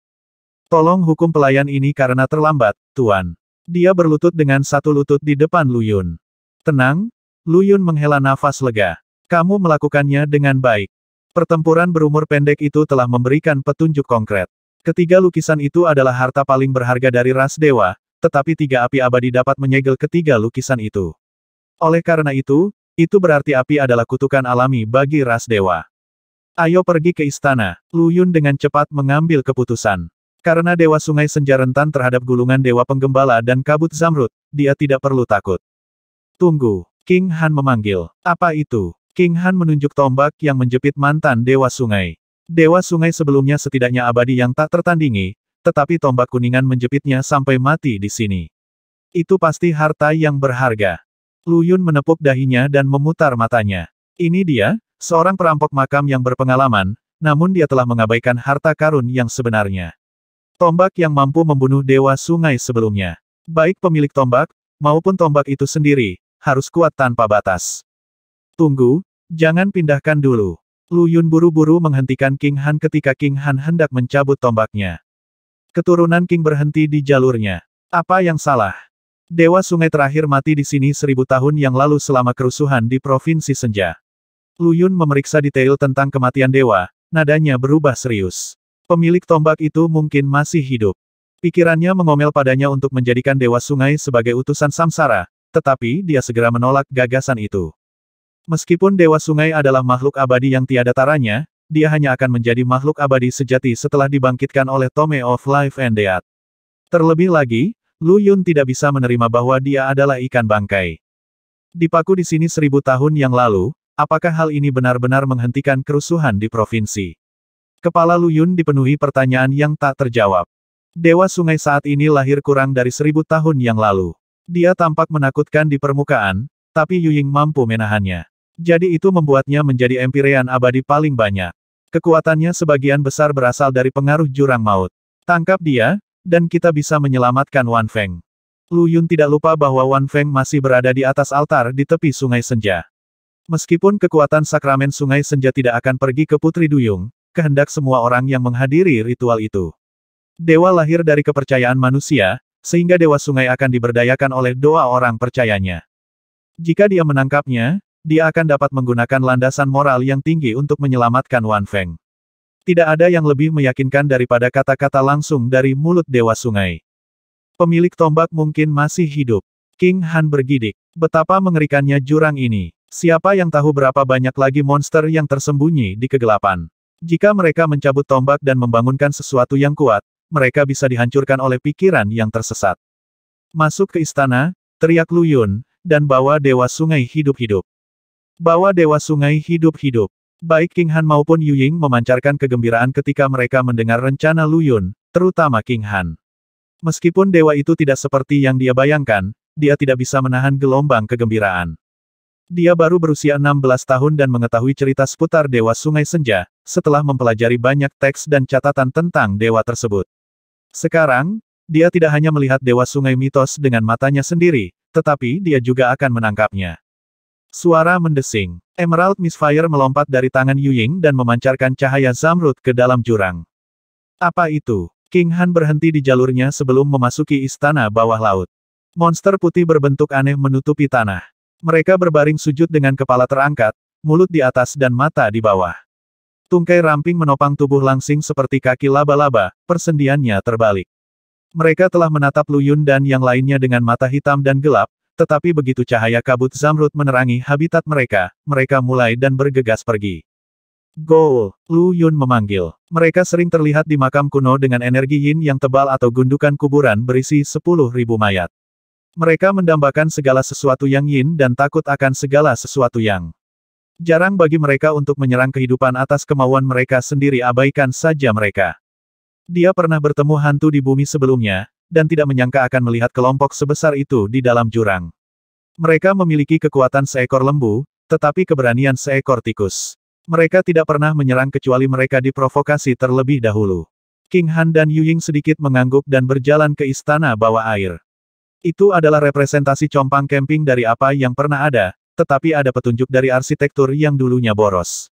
Tolong hukum pelayan ini karena terlambat, Tuan. Dia berlutut dengan satu lutut di depan Lu Yun. Tenang, Lu Yun menghela nafas lega. Kamu melakukannya dengan baik. Pertempuran berumur pendek itu telah memberikan petunjuk konkret. Ketiga lukisan itu adalah harta paling berharga dari ras dewa, tetapi tiga api abadi dapat menyegel ketiga lukisan itu. Oleh karena itu berarti api adalah kutukan alami bagi ras dewa. Ayo pergi ke istana. Lu Yun dengan cepat mengambil keputusan. Karena Dewa Sungai Senja rentan terhadap gulungan Dewa Penggembala dan kabut zamrud, dia tidak perlu takut. Tunggu. King Han memanggil. Apa itu? King Han menunjuk tombak yang menjepit mantan Dewa Sungai. Dewa Sungai sebelumnya setidaknya abadi yang tak tertandingi, tetapi tombak kuningan menjepitnya sampai mati di sini. Itu pasti harta yang berharga. Lu Yun menepuk dahinya dan memutar matanya. Ini dia, seorang perampok makam yang berpengalaman, namun dia telah mengabaikan harta karun yang sebenarnya. Tombak yang mampu membunuh Dewa Sungai sebelumnya. Baik pemilik tombak, maupun tombak itu sendiri, harus kuat tanpa batas. Tunggu, jangan pindahkan dulu. Lu Yun buru-buru menghentikan King Han ketika King Han hendak mencabut tombaknya. Keturunan King berhenti di jalurnya. Apa yang salah? Dewa Sungai terakhir mati di sini 1000 tahun yang lalu selama kerusuhan di Provinsi Senja. Lu Yun memeriksa detail tentang kematian dewa, nadanya berubah serius. Pemilik tombak itu mungkin masih hidup. Pikirannya mengomel padanya untuk menjadikan Dewa Sungai sebagai utusan samsara, tetapi dia segera menolak gagasan itu. Meskipun Dewa Sungai adalah makhluk abadi yang tiada taranya, dia hanya akan menjadi makhluk abadi sejati setelah dibangkitkan oleh Tome of Life and Death. Terlebih lagi, Lu Yun tidak bisa menerima bahwa dia adalah ikan bangkai. Dipaku di sini 1000 tahun yang lalu, apakah hal ini benar-benar menghentikan kerusuhan di provinsi? Kepala Lu Yun dipenuhi pertanyaan yang tak terjawab. Dewa Sungai saat ini lahir kurang dari 1000 tahun yang lalu. Dia tampak menakutkan di permukaan, tapi Yuying mampu menahannya. Jadi itu membuatnya menjadi Empyrean abadi paling banyak. Kekuatannya sebagian besar berasal dari pengaruh jurang maut. Tangkap dia, dan kita bisa menyelamatkan Wan Feng. Lu Yun tidak lupa bahwa Wan Feng masih berada di atas altar di tepi Sungai Senja. Meskipun kekuatan sakramen Sungai Senja tidak akan pergi ke Putri Duyung, kehendak semua orang yang menghadiri ritual itu. Dewa lahir dari kepercayaan manusia, sehingga Dewa Sungai akan diberdayakan oleh doa orang percayanya. Jika dia menangkapnya, dia akan dapat menggunakan landasan moral yang tinggi untuk menyelamatkan Wan Feng. Tidak ada yang lebih meyakinkan daripada kata-kata langsung dari mulut Dewa Sungai. Pemilik tombak mungkin masih hidup. King Han bergidik. Betapa mengerikannya jurang ini. Siapa yang tahu berapa banyak lagi monster yang tersembunyi di kegelapan. Jika mereka mencabut tombak dan membangunkan sesuatu yang kuat, mereka bisa dihancurkan oleh pikiran yang tersesat. Masuk ke istana, teriak Lu Yun, dan bawa Dewa Sungai hidup-hidup. Bawa Dewa Sungai hidup-hidup. Baik King Han maupun Yuying memancarkan kegembiraan ketika mereka mendengar rencana Lu Yun, terutama King Han. Meskipun dewa itu tidak seperti yang dia bayangkan, dia tidak bisa menahan gelombang kegembiraan. Dia baru berusia 16 tahun dan mengetahui cerita seputar Dewa Sungai Senja, setelah mempelajari banyak teks dan catatan tentang dewa tersebut. Sekarang, dia tidak hanya melihat Dewa Sungai mitos dengan matanya sendiri, tetapi dia juga akan menangkapnya. Suara mendesing. Emerald Misfire melompat dari tangan Yuying dan memancarkan cahaya zamrud ke dalam jurang. Apa itu? King Han berhenti di jalurnya sebelum memasuki istana bawah laut. Monster putih berbentuk aneh menutupi tanah. Mereka berbaring sujud dengan kepala terangkat, mulut di atas dan mata di bawah. Tungkai ramping menopang tubuh langsing seperti kaki laba-laba, persendiannya terbalik. Mereka telah menatap Lu Yun dan yang lainnya dengan mata hitam dan gelap, tetapi begitu cahaya kabut zamrud menerangi habitat mereka, mereka mulai dan bergegas pergi. Goal, Lu Yun memanggil. Mereka sering terlihat di makam kuno dengan energi yin yang tebal atau gundukan kuburan berisi 10.000 mayat. Mereka mendambakan segala sesuatu yang yin dan takut akan segala sesuatu yang jarang bagi mereka untuk menyerang kehidupan atas kemauan mereka sendiri, abaikan saja mereka. Dia pernah bertemu hantu di bumi sebelumnya, dan tidak menyangka akan melihat kelompok sebesar itu di dalam jurang. Mereka memiliki kekuatan seekor lembu, tetapi keberanian seekor tikus. Mereka tidak pernah menyerang kecuali mereka diprovokasi terlebih dahulu. King Han dan Yuying sedikit mengangguk dan berjalan ke istana bawah air. Itu adalah representasi compang camping dari apa yang pernah ada, tetapi ada petunjuk dari arsitektur yang dulunya boros.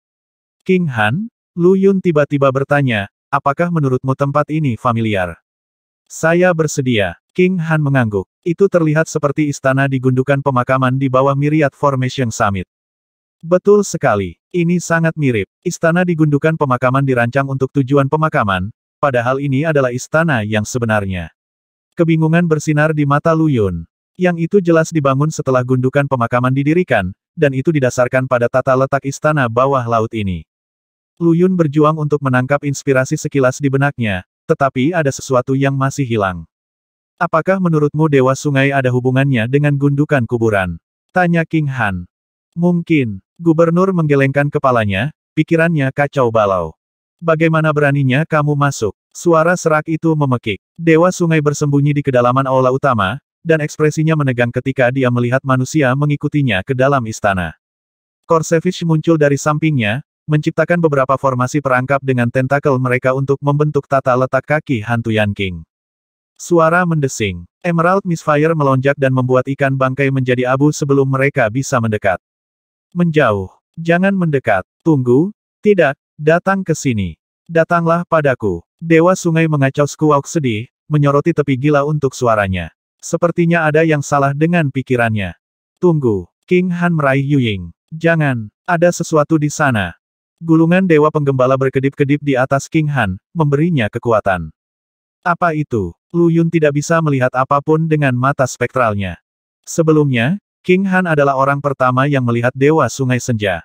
King Han, Lu Yun tiba-tiba bertanya, apakah menurutmu tempat ini familiar? Saya bersedia. King Han mengangguk. Itu terlihat seperti istana di gundukan pemakaman di bawah Myriad Formation Summit. Betul sekali. Ini sangat mirip. Istana di gundukan pemakaman dirancang untuk tujuan pemakaman, padahal ini adalah istana yang sebenarnya. Kebingungan bersinar di mata Lu Yun. Yang itu jelas dibangun setelah gundukan pemakaman didirikan, dan itu didasarkan pada tata letak istana bawah laut ini. Lu Yun berjuang untuk menangkap inspirasi sekilas di benaknya, tetapi ada sesuatu yang masih hilang. Apakah menurutmu Dewa Sungai ada hubungannya dengan gundukan kuburan? Tanya King Han. Mungkin. Gubernur menggelengkan kepalanya, pikirannya kacau balau. Bagaimana beraninya kamu masuk? Suara serak itu memekik. Dewa Sungai bersembunyi di kedalaman aula utama, dan ekspresinya menegang ketika dia melihat manusia mengikutinya ke dalam istana. Korsevish muncul dari sampingnya, menciptakan beberapa formasi perangkap dengan tentakel mereka untuk membentuk tata letak kaki hantu Yan King. Suara mendesing. Emerald Misfire melonjak dan membuat ikan bangkai menjadi abu sebelum mereka bisa mendekat. Menjauh. Jangan mendekat. Tunggu. Tidak. Datang ke sini. Datanglah padaku. Dewa Sungai mengacau skuak sedih, menyoroti tepi gila untuk suaranya. Sepertinya ada yang salah dengan pikirannya. Tunggu. King Han meraih Yuying. Jangan. Ada sesuatu di sana. Gulungan Dewa Penggembala berkedip-kedip di atas King Han, memberinya kekuatan. Apa itu? Lu Yun tidak bisa melihat apapun dengan mata spektralnya. Sebelumnya, King Han adalah orang pertama yang melihat Dewa Sungai Senja.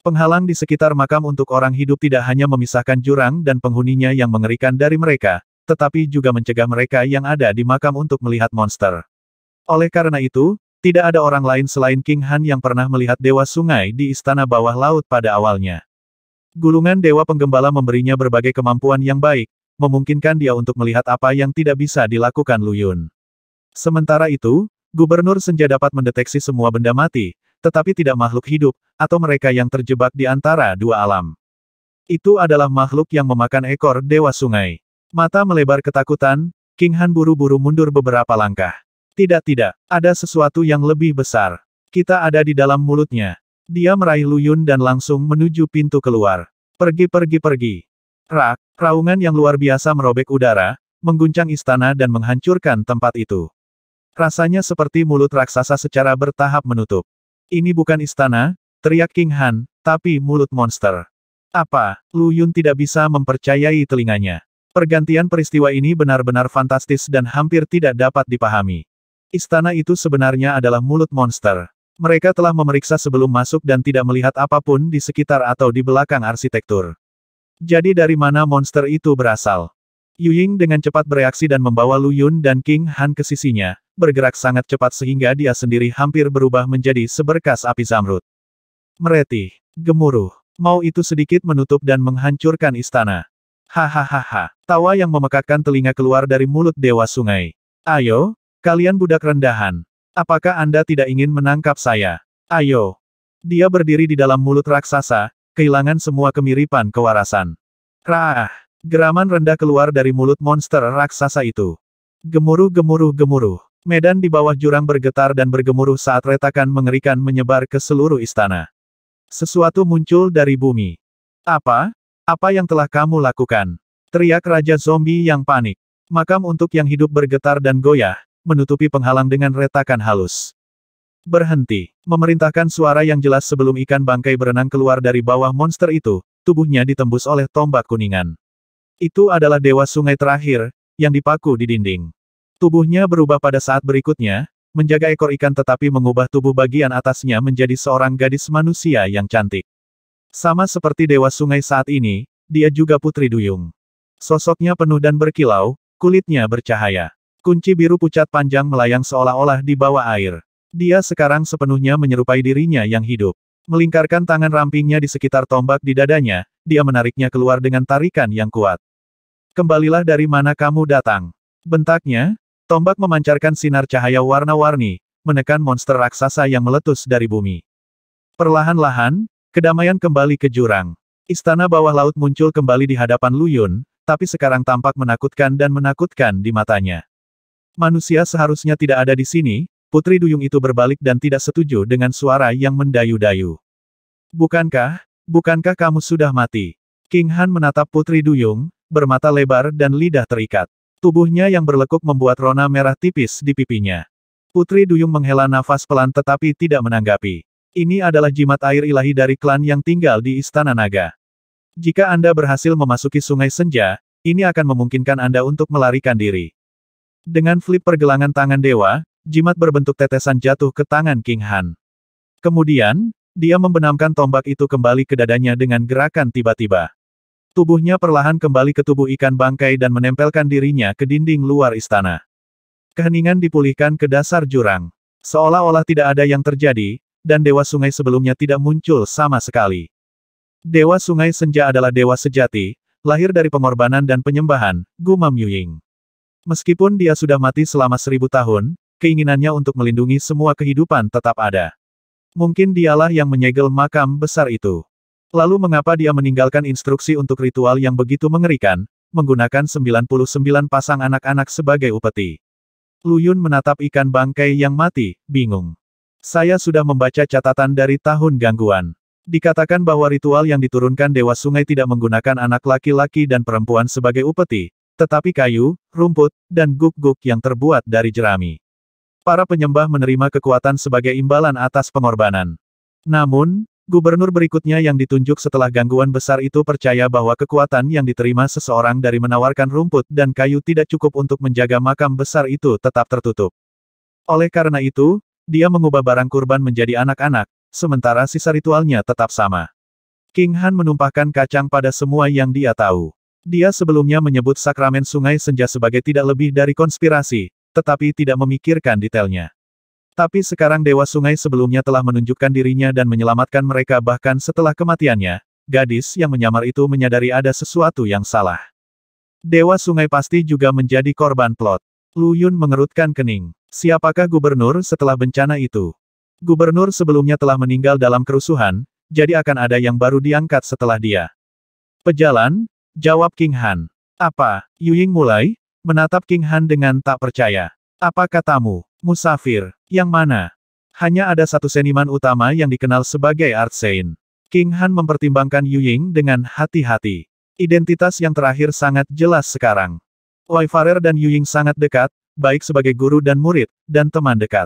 Penghalang di sekitar makam untuk orang hidup tidak hanya memisahkan jurang dan penghuninya yang mengerikan dari mereka, tetapi juga mencegah mereka yang ada di makam untuk melihat monster. Oleh karena itu, tidak ada orang lain selain King Han yang pernah melihat Dewa Sungai di istana bawah laut pada awalnya. Gulungan Dewa Penggembala memberinya berbagai kemampuan yang baik, memungkinkan dia untuk melihat apa yang tidak bisa dilakukan Lu Yun. Sementara itu, Gubernur Senja dapat mendeteksi semua benda mati, tetapi tidak makhluk hidup, atau mereka yang terjebak di antara dua alam. Itu adalah makhluk yang memakan ekor Dewa Sungai. Mata melebar ketakutan, King Han buru-buru mundur beberapa langkah. Tidak, ada sesuatu yang lebih besar. Kita ada di dalam mulutnya. Dia meraih Lu Yun dan langsung menuju pintu keluar. Pergi. Raungan yang luar biasa merobek udara, mengguncang istana dan menghancurkan tempat itu. Rasanya seperti mulut raksasa secara bertahap menutup. Ini bukan istana, teriak King Han, tapi mulut monster. Apa? Lu Yun tidak bisa mempercayai telinganya. Pergantian peristiwa ini benar-benar fantastis dan hampir tidak dapat dipahami. Istana itu sebenarnya adalah mulut monster. Mereka telah memeriksa sebelum masuk dan tidak melihat apapun di sekitar atau di belakang arsitektur. Jadi dari mana monster itu berasal? Yuying dengan cepat bereaksi dan membawa Lu Yun dan King Han ke sisinya, bergerak sangat cepat sehingga dia sendiri hampir berubah menjadi seberkas api zamrud. Meretih, gemuruh, mau itu sedikit menutup dan menghancurkan istana. Hahaha, tawa yang memekakkan telinga keluar dari mulut Dewa Sungai. Ayo, kalian budak rendahan. Apakah Anda tidak ingin menangkap saya? Ayo. Dia berdiri di dalam mulut raksasa, kehilangan semua kemiripan kewarasan. Rah! Geraman rendah keluar dari mulut monster raksasa itu. Gemuruh gemuruh gemuruh. Medan di bawah jurang bergetar dan bergemuruh saat retakan mengerikan menyebar ke seluruh istana. Sesuatu muncul dari bumi. Apa? Apa yang telah kamu lakukan? Teriak Raja Zombie yang panik. Makam untuk yang hidup bergetar dan goyah, menutupi penghalang dengan retakan halus. Berhenti. Memerintahkan suara yang jelas sebelum ikan bangkai berenang keluar dari bawah monster itu, tubuhnya ditembus oleh tombak kuningan. Itu adalah dewa sungai terakhir, yang dipaku di dinding. Tubuhnya berubah pada saat berikutnya, menjaga ekor ikan tetapi mengubah tubuh bagian atasnya menjadi seorang gadis manusia yang cantik. Sama seperti dewa sungai saat ini, dia juga putri duyung. Sosoknya penuh dan berkilau, kulitnya bercahaya. Kunci biru pucat panjang melayang seolah-olah di bawah air. Dia sekarang sepenuhnya menyerupai dirinya yang hidup. Melingkarkan tangan rampingnya di sekitar tombak di dadanya, dia menariknya keluar dengan tarikan yang kuat. Kembalilah dari mana kamu datang. Bentaknya, tombak memancarkan sinar cahaya warna-warni, menekan monster raksasa yang meletus dari bumi. Perlahan-lahan, kedamaian kembali ke jurang. Istana bawah laut muncul kembali di hadapan Lu Yun, tapi sekarang tampak menakutkan dan menakutkan di matanya. Manusia seharusnya tidak ada di sini, putri duyung itu berbalik dan tidak setuju dengan suara yang mendayu-dayu. Bukankah kamu sudah mati? King Han menatap putri duyung, bermata lebar dan lidah terikat. Tubuhnya yang berlekuk membuat rona merah tipis di pipinya. Putri duyung menghela nafas pelan tetapi tidak menanggapi. Ini adalah jimat air ilahi dari klan yang tinggal di Istana Naga. Jika Anda berhasil memasuki Sungai Senja, ini akan memungkinkan Anda untuk melarikan diri. Dengan flip pergelangan tangan dewa, jimat berbentuk tetesan jatuh ke tangan King Han. Kemudian, dia membenamkan tombak itu kembali ke dadanya dengan gerakan tiba-tiba. Tubuhnya perlahan kembali ke tubuh ikan bangkai dan menempelkan dirinya ke dinding luar istana. Keheningan dipulihkan ke dasar jurang. Seolah-olah tidak ada yang terjadi, dan dewa sungai sebelumnya tidak muncul sama sekali. Dewa sungai senja adalah dewa sejati, lahir dari pengorbanan dan penyembahan, gumam Yuying. Meskipun dia sudah mati selama 1000 tahun, keinginannya untuk melindungi semua kehidupan tetap ada. Mungkin dialah yang menyegel makam besar itu. Lalu mengapa dia meninggalkan instruksi untuk ritual yang begitu mengerikan, menggunakan 99 pasang anak-anak sebagai upeti? Lu Yun menatap ikan bangkai yang mati, bingung. Saya sudah membaca catatan dari tahun gangguan. Dikatakan bahwa ritual yang diturunkan Dewa Sungai tidak menggunakan anak laki-laki dan perempuan sebagai upeti, tetapi kayu, rumput, dan guk-guk yang terbuat dari jerami. Para penyembah menerima kekuatan sebagai imbalan atas pengorbanan. Namun, gubernur berikutnya yang ditunjuk setelah gangguan besar itu percaya bahwa kekuatan yang diterima seseorang dari menawarkan rumput dan kayu tidak cukup untuk menjaga makam besar itu tetap tertutup. Oleh karena itu, dia mengubah barang kurban menjadi anak-anak, sementara sisa ritualnya tetap sama. King Han menumpahkan kacang pada semua yang dia tahu. Dia sebelumnya menyebut sakramen Sungai Senja sebagai tidak lebih dari konspirasi, tetapi tidak memikirkan detailnya. Tapi sekarang Dewa Sungai sebelumnya telah menunjukkan dirinya dan menyelamatkan mereka bahkan setelah kematiannya, gadis yang menyamar itu menyadari ada sesuatu yang salah. Dewa Sungai pasti juga menjadi korban plot. Lu Yun mengerutkan kening. Siapakah gubernur setelah bencana itu? Gubernur sebelumnya telah meninggal dalam kerusuhan, jadi akan ada yang baru diangkat setelah dia. Pejalan, jawab King Han. Apa? Yuying mulai, menatap King Han dengan tak percaya. Apa katamu, musafir? Yang mana? Hanya ada satu seniman utama yang dikenal sebagai Art Sein. King Han mempertimbangkan Yuying dengan hati-hati. Identitas yang terakhir sangat jelas sekarang. Wayfarer dan Yuying sangat dekat, baik sebagai guru dan murid, dan teman dekat.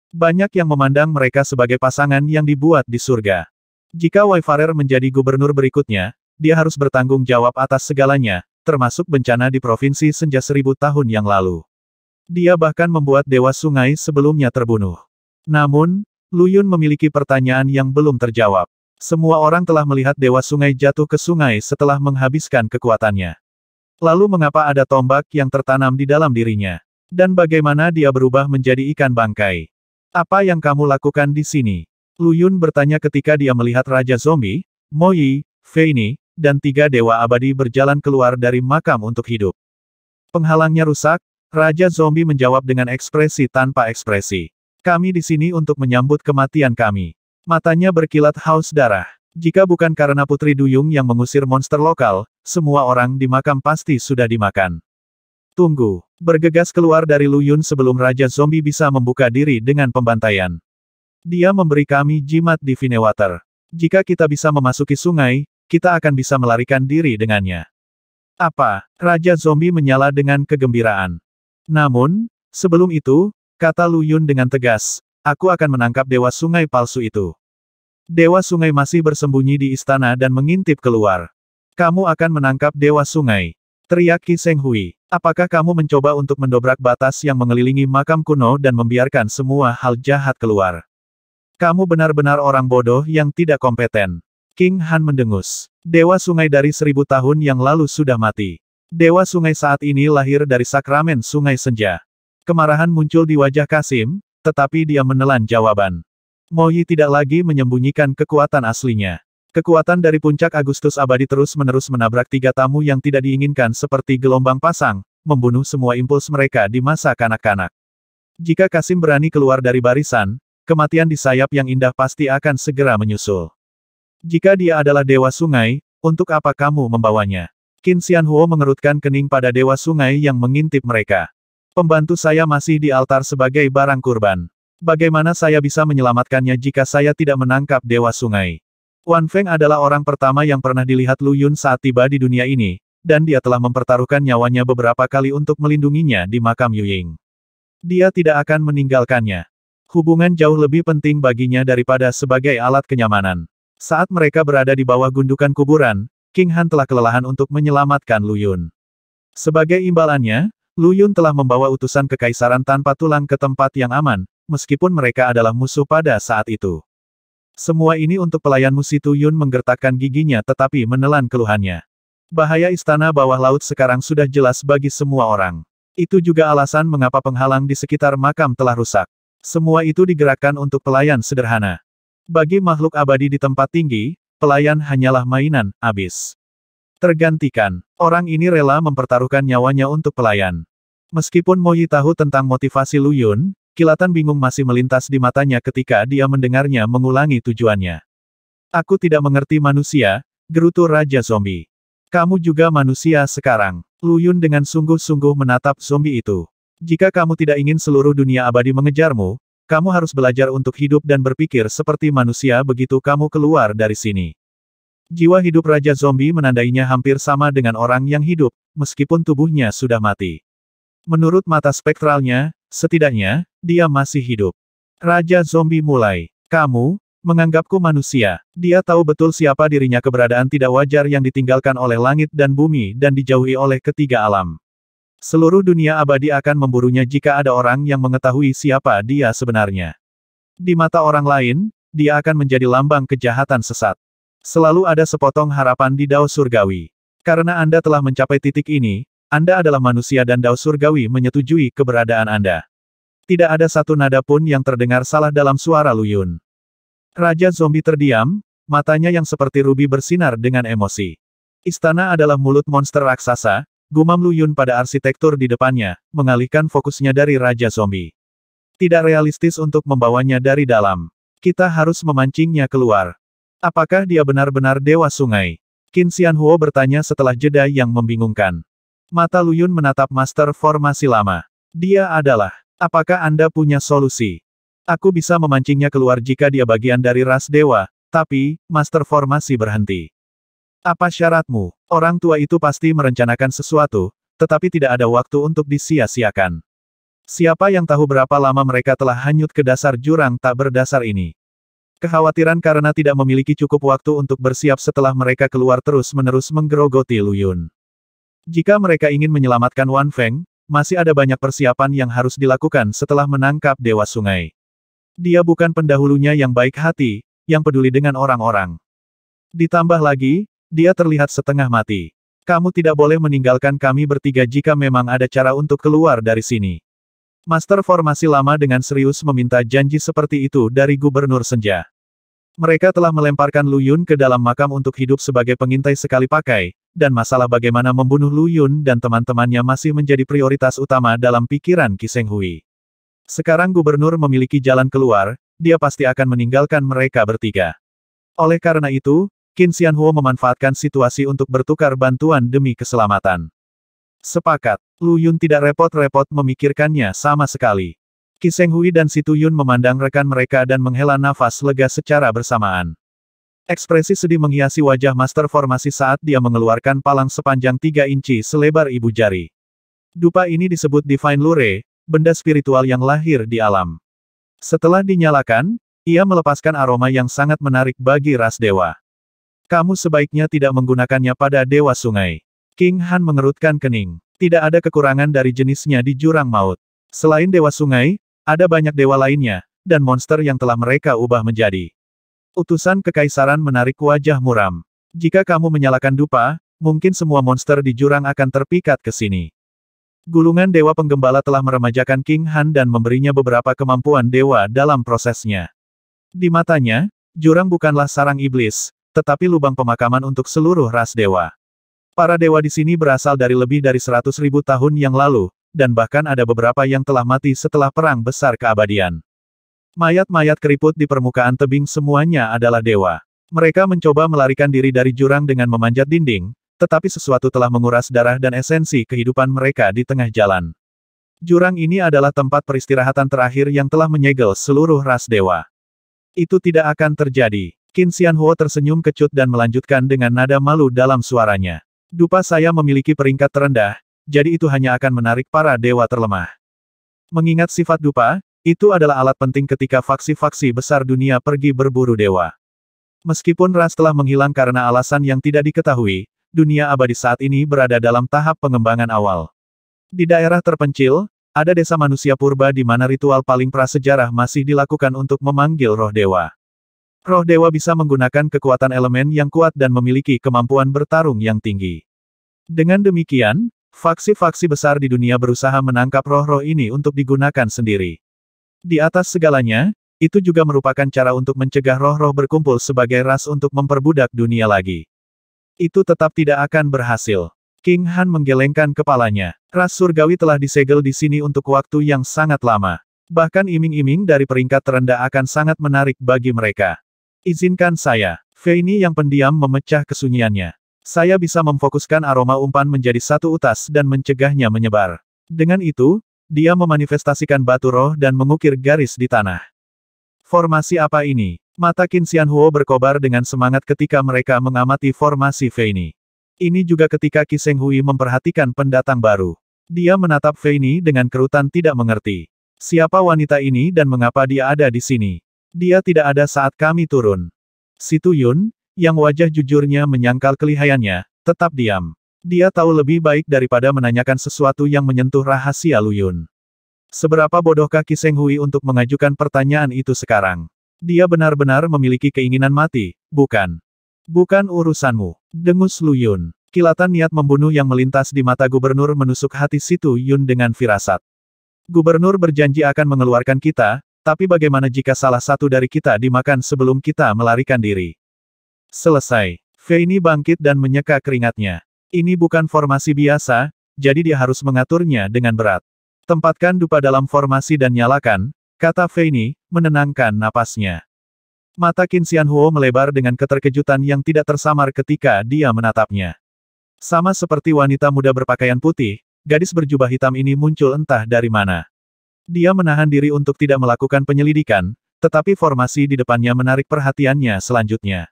Banyak yang memandang mereka sebagai pasangan yang dibuat di surga. Jika Wayfarer menjadi gubernur berikutnya, dia harus bertanggung jawab atas segalanya, termasuk bencana di Provinsi Senja 1000 tahun yang lalu. Dia bahkan membuat Dewa Sungai sebelumnya terbunuh. Namun, Lu Yun memiliki pertanyaan yang belum terjawab. Semua orang telah melihat Dewa Sungai jatuh ke sungai setelah menghabiskan kekuatannya. Lalu mengapa ada tombak yang tertanam di dalam dirinya? Dan bagaimana dia berubah menjadi ikan bangkai? Apa yang kamu lakukan di sini? Lu Yun bertanya ketika dia melihat Raja Zombie, Mo Yi, Fei Ni, dan 3 dewa abadi berjalan keluar dari makam untuk hidup. Penghalangnya rusak, Raja Zombie menjawab dengan ekspresi tanpa ekspresi. Kami di sini untuk menyambut kematian kami. Matanya berkilat haus darah. Jika bukan karena Putri Duyung yang mengusir monster lokal, semua orang di makam pasti sudah dimakan. Tunggu. Bergegas keluar dari Lu Yun sebelum Raja Zombie bisa membuka diri dengan pembantaian. Dia memberi kami jimat Divine Water. Jika kita bisa memasuki sungai, kita akan bisa melarikan diri dengannya. Apa? Raja Zombie menyala dengan kegembiraan. Namun, sebelum itu, kata Lu Yun dengan tegas, aku akan menangkap Dewa Sungai palsu itu. Dewa Sungai masih bersembunyi di istana dan mengintip keluar. Kamu akan menangkap Dewa Sungai. Teriak Qi Seng Hui. Apakah kamu mencoba untuk mendobrak batas yang mengelilingi makam kuno dan membiarkan semua hal jahat keluar? Kamu benar-benar orang bodoh yang tidak kompeten. King Han mendengus. Dewa Sungai dari 1000 tahun yang lalu sudah mati. Dewa Sungai saat ini lahir dari sakramen Sungai Senja. Kemarahan muncul di wajah Kasim, tetapi dia menelan jawaban. Mo Yi tidak lagi menyembunyikan kekuatan aslinya. Kekuatan dari puncak Agustus Abadi terus-menerus menabrak 3 tamu yang tidak diinginkan seperti gelombang pasang, membunuh semua impuls mereka di masa kanak-kanak. Jika Kasim berani keluar dari barisan, kematian di sayap yang indah pasti akan segera menyusul. Jika dia adalah Dewa Sungai, untuk apa kamu membawanya? Qin Xianhuo mengerutkan kening pada Dewa Sungai yang mengintip mereka. Pembantu saya masih di altar sebagai barang kurban. Bagaimana saya bisa menyelamatkannya jika saya tidak menangkap Dewa Sungai? Wan Feng adalah orang pertama yang pernah dilihat Lu Yun saat tiba di dunia ini, dan dia telah mempertaruhkan nyawanya beberapa kali untuk melindunginya di makam Yuying. Dia tidak akan meninggalkannya. Hubungan jauh lebih penting baginya daripada sebagai alat kenyamanan. Saat mereka berada di bawah gundukan kuburan, King Han telah kelelahan untuk menyelamatkan Lu Yun. Sebagai imbalannya, Lu Yun telah membawa utusan kekaisaran tanpa tulang ke tempat yang aman, meskipun mereka adalah musuh pada saat itu. Semua ini untuk pelayanmu. Si Tu Yun menggertakkan giginya tetapi menelan keluhannya. Bahaya istana bawah laut sekarang sudah jelas bagi semua orang. Itu juga alasan mengapa penghalang di sekitar makam telah rusak. Semua itu digerakkan untuk pelayan sederhana. Bagi makhluk abadi di tempat tinggi, pelayan hanyalah mainan, abis. Tergantikan. Orang ini rela mempertaruhkan nyawanya untuk pelayan. Meskipun Mo Yi tahu tentang motivasi Lu Yun, kilatan bingung masih melintas di matanya ketika dia mendengarnya mengulangi tujuannya. Aku tidak mengerti manusia, gerutu Raja Zombie. Kamu juga manusia sekarang. Lu Yun dengan sungguh-sungguh menatap zombie itu. Jika kamu tidak ingin seluruh dunia abadi mengejarmu, kamu harus belajar untuk hidup dan berpikir seperti manusia begitu kamu keluar dari sini. Jiwa hidup Raja Zombie menandainya hampir sama dengan orang yang hidup, meskipun tubuhnya sudah mati. Menurut mata spektralnya, setidaknya, dia masih hidup. Raja Zombie mulai. Kamu, menganggapku manusia. Dia tahu betul siapa dirinya. Keberadaan tidak wajar yang ditinggalkan oleh langit dan bumi dan dijauhi oleh ketiga alam. Seluruh dunia abadi akan memburunya jika ada orang yang mengetahui siapa dia sebenarnya. Di mata orang lain, dia akan menjadi lambang kejahatan sesat. Selalu ada sepotong harapan di Dao Surgawi. Karena Anda telah mencapai titik ini, Anda adalah manusia dan Dao Surgawi menyetujui keberadaan Anda. Tidak ada satu nada pun yang terdengar salah dalam suara Lu Yun. Raja Zombie terdiam, matanya yang seperti rubi bersinar dengan emosi. Istana adalah mulut monster raksasa, gumam Lu Yun pada arsitektur di depannya, mengalihkan fokusnya dari Raja Zombie. Tidak realistis untuk membawanya dari dalam. Kita harus memancingnya keluar. Apakah dia benar-benar Dewa Sungai? Qin Xianhuo bertanya setelah jeda yang membingungkan. Mata Lu Yun menatap Master Formasi Lama. Dia adalah. Apakah Anda punya solusi? Aku bisa memancingnya keluar jika dia bagian dari ras dewa, tapi, Master Formasi berhenti. Apa syaratmu? Orang tua itu pasti merencanakan sesuatu, tetapi tidak ada waktu untuk disia-siakan. Siapa yang tahu berapa lama mereka telah hanyut ke dasar jurang tak berdasar ini? Kekhawatiran karena tidak memiliki cukup waktu untuk bersiap setelah mereka keluar terus-menerus menggerogoti Lu Yun. Jika mereka ingin menyelamatkan Wan Feng, masih ada banyak persiapan yang harus dilakukan setelah menangkap Dewa Sungai. Dia bukan pendahulunya yang baik hati, yang peduli dengan orang-orang. Ditambah lagi, dia terlihat setengah mati. Kamu tidak boleh meninggalkan kami bertiga jika memang ada cara untuk keluar dari sini. Master Formasi Lama dengan serius meminta janji seperti itu dari Gubernur Senja. Mereka telah melemparkan Lu Yun ke dalam makam untuk hidup sebagai pengintai sekali pakai, dan masalah bagaimana membunuh Lu Yun dan teman-temannya masih menjadi prioritas utama dalam pikiran Qi Seng Hui. Sekarang Gubernur memiliki jalan keluar, dia pasti akan meninggalkan mereka bertiga. Oleh karena itu, Qin Xianhuo memanfaatkan situasi untuk bertukar bantuan demi keselamatan. Sepakat, Lu Yun tidak repot-repot memikirkannya sama sekali. Qi Shenghui dan Si Tuyun memandang rekan mereka dan menghela nafas lega secara bersamaan. Ekspresi sedih menghiasi wajah master formasi saat dia mengeluarkan palang sepanjang 3 inci selebar ibu jari. Dupa ini disebut Divine Lure, benda spiritual yang lahir di alam. Setelah dinyalakan, ia melepaskan aroma yang sangat menarik bagi ras dewa. Kamu sebaiknya tidak menggunakannya pada dewa sungai. King Han mengerutkan kening. Tidak ada kekurangan dari jenisnya di jurang maut. Selain dewa sungai, ada banyak dewa lainnya, dan monster yang telah mereka ubah menjadi. Utusan kekaisaran menarik wajah muram. Jika kamu menyalakan dupa, mungkin semua monster di jurang akan terpikat ke sini. Gulungan dewa penggembala telah meremajakan King Han dan memberinya beberapa kemampuan dewa dalam prosesnya. Di matanya, jurang bukanlah sarang iblis, tetapi lubang pemakaman untuk seluruh ras dewa. Para dewa di sini berasal dari lebih dari 100.000 tahun yang lalu, dan bahkan ada beberapa yang telah mati setelah perang besar keabadian. Mayat-mayat keriput di permukaan tebing semuanya adalah dewa. Mereka mencoba melarikan diri dari jurang dengan memanjat dinding, tetapi sesuatu telah menguras darah dan esensi kehidupan mereka di tengah jalan. Jurang ini adalah tempat peristirahatan terakhir yang telah menyegel seluruh ras dewa. Itu tidak akan terjadi. Qin Xianhuo tersenyum kecut dan melanjutkan dengan nada malu dalam suaranya. Dupa saya memiliki peringkat terendah, jadi itu hanya akan menarik para dewa terlemah. Mengingat sifat dupa, itu adalah alat penting ketika faksi-faksi besar dunia pergi berburu dewa. Meskipun ras telah menghilang karena alasan yang tidak diketahui, dunia abadi saat ini berada dalam tahap pengembangan awal. Di daerah terpencil, ada desa manusia purba di mana ritual paling prasejarah masih dilakukan untuk memanggil roh dewa. Roh dewa bisa menggunakan kekuatan elemen yang kuat dan memiliki kemampuan bertarung yang tinggi. Dengan demikian, faksi-faksi besar di dunia berusaha menangkap roh-roh ini untuk digunakan sendiri. Di atas segalanya, itu juga merupakan cara untuk mencegah roh-roh berkumpul sebagai ras untuk memperbudak dunia lagi. Itu tetap tidak akan berhasil. King Han menggelengkan kepalanya. Ras surgawi telah disegel di sini untuk waktu yang sangat lama. Bahkan iming-iming dari peringkat terendah akan sangat menarik bagi mereka. Izinkan saya. Feini yang pendiam memecah kesunyiannya. Saya bisa memfokuskan aroma umpan menjadi satu utas dan mencegahnya menyebar. Dengan itu, dia memanifestasikan batu roh dan mengukir garis di tanah. Formasi apa ini? Mata Qin Xianhuo berkobar dengan semangat ketika mereka mengamati formasi Feini. Ini juga ketika Qi Shenghui memperhatikan pendatang baru. Dia menatap Feini dengan kerutan tidak mengerti. Siapa wanita ini dan mengapa dia ada di sini? Dia tidak ada saat kami turun. Si Tuyun, yang wajah jujurnya menyangkal kelihayannya, tetap diam. Dia tahu lebih baik daripada menanyakan sesuatu yang menyentuh rahasia Lu Yun. Seberapa bodohkah Qi Shenghui untuk mengajukan pertanyaan itu sekarang? Dia benar-benar memiliki keinginan mati, bukan? Bukan urusanmu, dengus Lu Yun. Kilatan niat membunuh yang melintas di mata gubernur menusuk hati Si Tuyun dengan firasat. Gubernur berjanji akan mengeluarkan kita, tapi bagaimana jika salah satu dari kita dimakan sebelum kita melarikan diri? Selesai. Feini bangkit dan menyeka keringatnya. Ini bukan formasi biasa, jadi dia harus mengaturnya dengan berat. Tempatkan dupa dalam formasi dan nyalakan, kata Feini, menenangkan napasnya. Mata Qin Xianhuo melebar dengan keterkejutan yang tidak tersamar ketika dia menatapnya. Sama seperti wanita muda berpakaian putih, gadis berjubah hitam ini muncul entah dari mana. Dia menahan diri untuk tidak melakukan penyelidikan, tetapi formasi di depannya menarik perhatiannya selanjutnya.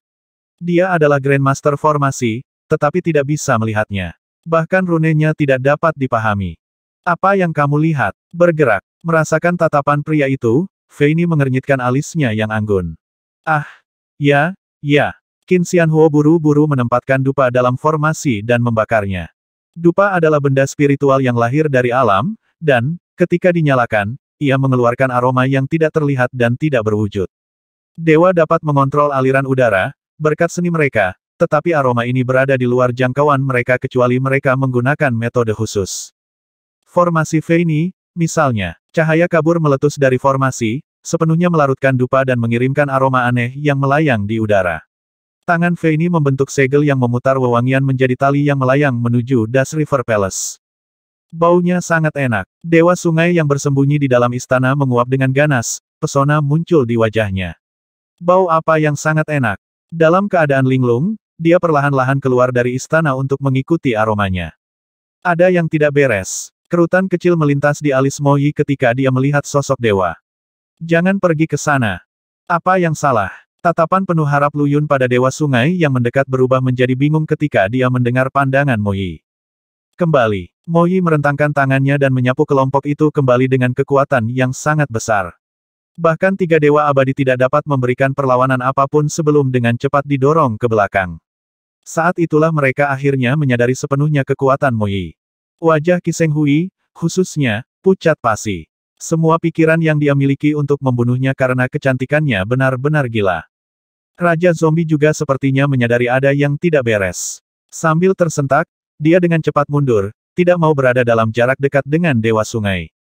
Dia adalah Grandmaster formasi, tetapi tidak bisa melihatnya. Bahkan runenya tidak dapat dipahami. Apa yang kamu lihat? Bergerak. Merasakan tatapan pria itu, Feini mengernyitkan alisnya yang anggun. Ah, ya. Qin Xianhuo buru-buru menempatkan dupa dalam formasi dan membakarnya. Dupa adalah benda spiritual yang lahir dari alam, dan, ketika dinyalakan, ia mengeluarkan aroma yang tidak terlihat dan tidak berwujud. Dewa dapat mengontrol aliran udara, berkat seni mereka, tetapi aroma ini berada di luar jangkauan mereka kecuali mereka menggunakan metode khusus. Formasi Feini, misalnya, cahaya kabur meletus dari formasi, sepenuhnya melarutkan dupa dan mengirimkan aroma aneh yang melayang di udara. Tangan Feini membentuk segel yang memutar wewangian menjadi tali yang melayang menuju Das River Palace. Baunya sangat enak. Dewa sungai yang bersembunyi di dalam istana menguap dengan ganas, pesona muncul di wajahnya. Bau apa yang sangat enak. Dalam keadaan linglung, dia perlahan-lahan keluar dari istana untuk mengikuti aromanya. Ada yang tidak beres. Kerutan kecil melintas di alis Mo Yi ketika dia melihat sosok dewa. Jangan pergi ke sana. Apa yang salah? Tatapan penuh harap Lu Yun pada dewa sungai yang mendekat berubah menjadi bingung ketika dia mendengar pandangan Mo Yi. Kembali, Mo Yi merentangkan tangannya dan menyapu kelompok itu kembali dengan kekuatan yang sangat besar. Bahkan tiga dewa abadi tidak dapat memberikan perlawanan apapun sebelum dengan cepat didorong ke belakang. Saat itulah mereka akhirnya menyadari sepenuhnya kekuatan Mo Yi. Wajah Qi Seng Hui, khususnya, pucat pasi. Semua pikiran yang dia miliki untuk membunuhnya karena kecantikannya benar-benar gila. Raja Zombie juga sepertinya menyadari ada yang tidak beres. Sambil tersentak, dia dengan cepat mundur, tidak mau berada dalam jarak dekat dengan Dewa Sungai.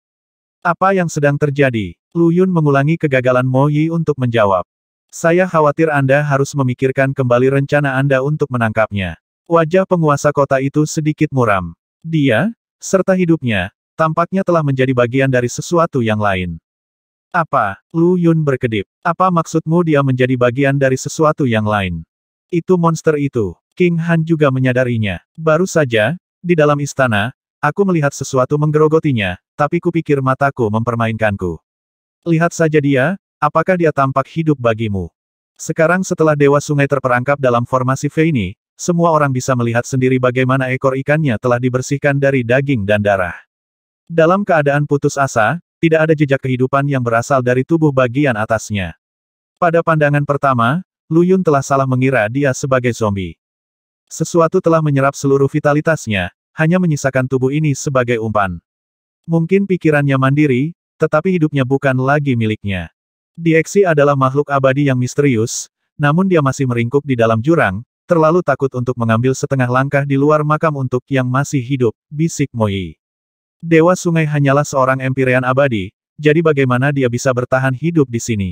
Apa yang sedang terjadi? Lu Yun mengulangi kegagalan Mo Yi untuk menjawab. Saya khawatir Anda harus memikirkan kembali rencana Anda untuk menangkapnya. Wajah penguasa kota itu sedikit muram. Dia, serta hidupnya, tampaknya telah menjadi bagian dari sesuatu yang lain. Apa? Lu Yun berkedip. Apa maksudmu dia menjadi bagian dari sesuatu yang lain? Itu monster itu. King Han juga menyadarinya. Baru saja, di dalam istana, aku melihat sesuatu menggerogotinya, tapi kupikir mataku mempermainkanku. Lihat saja dia, apakah dia tampak hidup bagimu? Sekarang setelah Dewa Sungai terperangkap dalam formasi V ini, semua orang bisa melihat sendiri bagaimana ekor ikannya telah dibersihkan dari daging dan darah. Dalam keadaan putus asa, tidak ada jejak kehidupan yang berasal dari tubuh bagian atasnya. Pada pandangan pertama, Lu Yun telah salah mengira dia sebagai zombie. Sesuatu telah menyerap seluruh vitalitasnya, hanya menyisakan tubuh ini sebagai umpan. Mungkin pikirannya mandiri, tetapi hidupnya bukan lagi miliknya. Dieksi adalah makhluk abadi yang misterius, namun dia masih meringkuk di dalam jurang, terlalu takut untuk mengambil setengah langkah di luar makam untuk yang masih hidup, bisik Mo Yi. Dewa Sungai hanyalah seorang Empyrean abadi, jadi bagaimana dia bisa bertahan hidup di sini?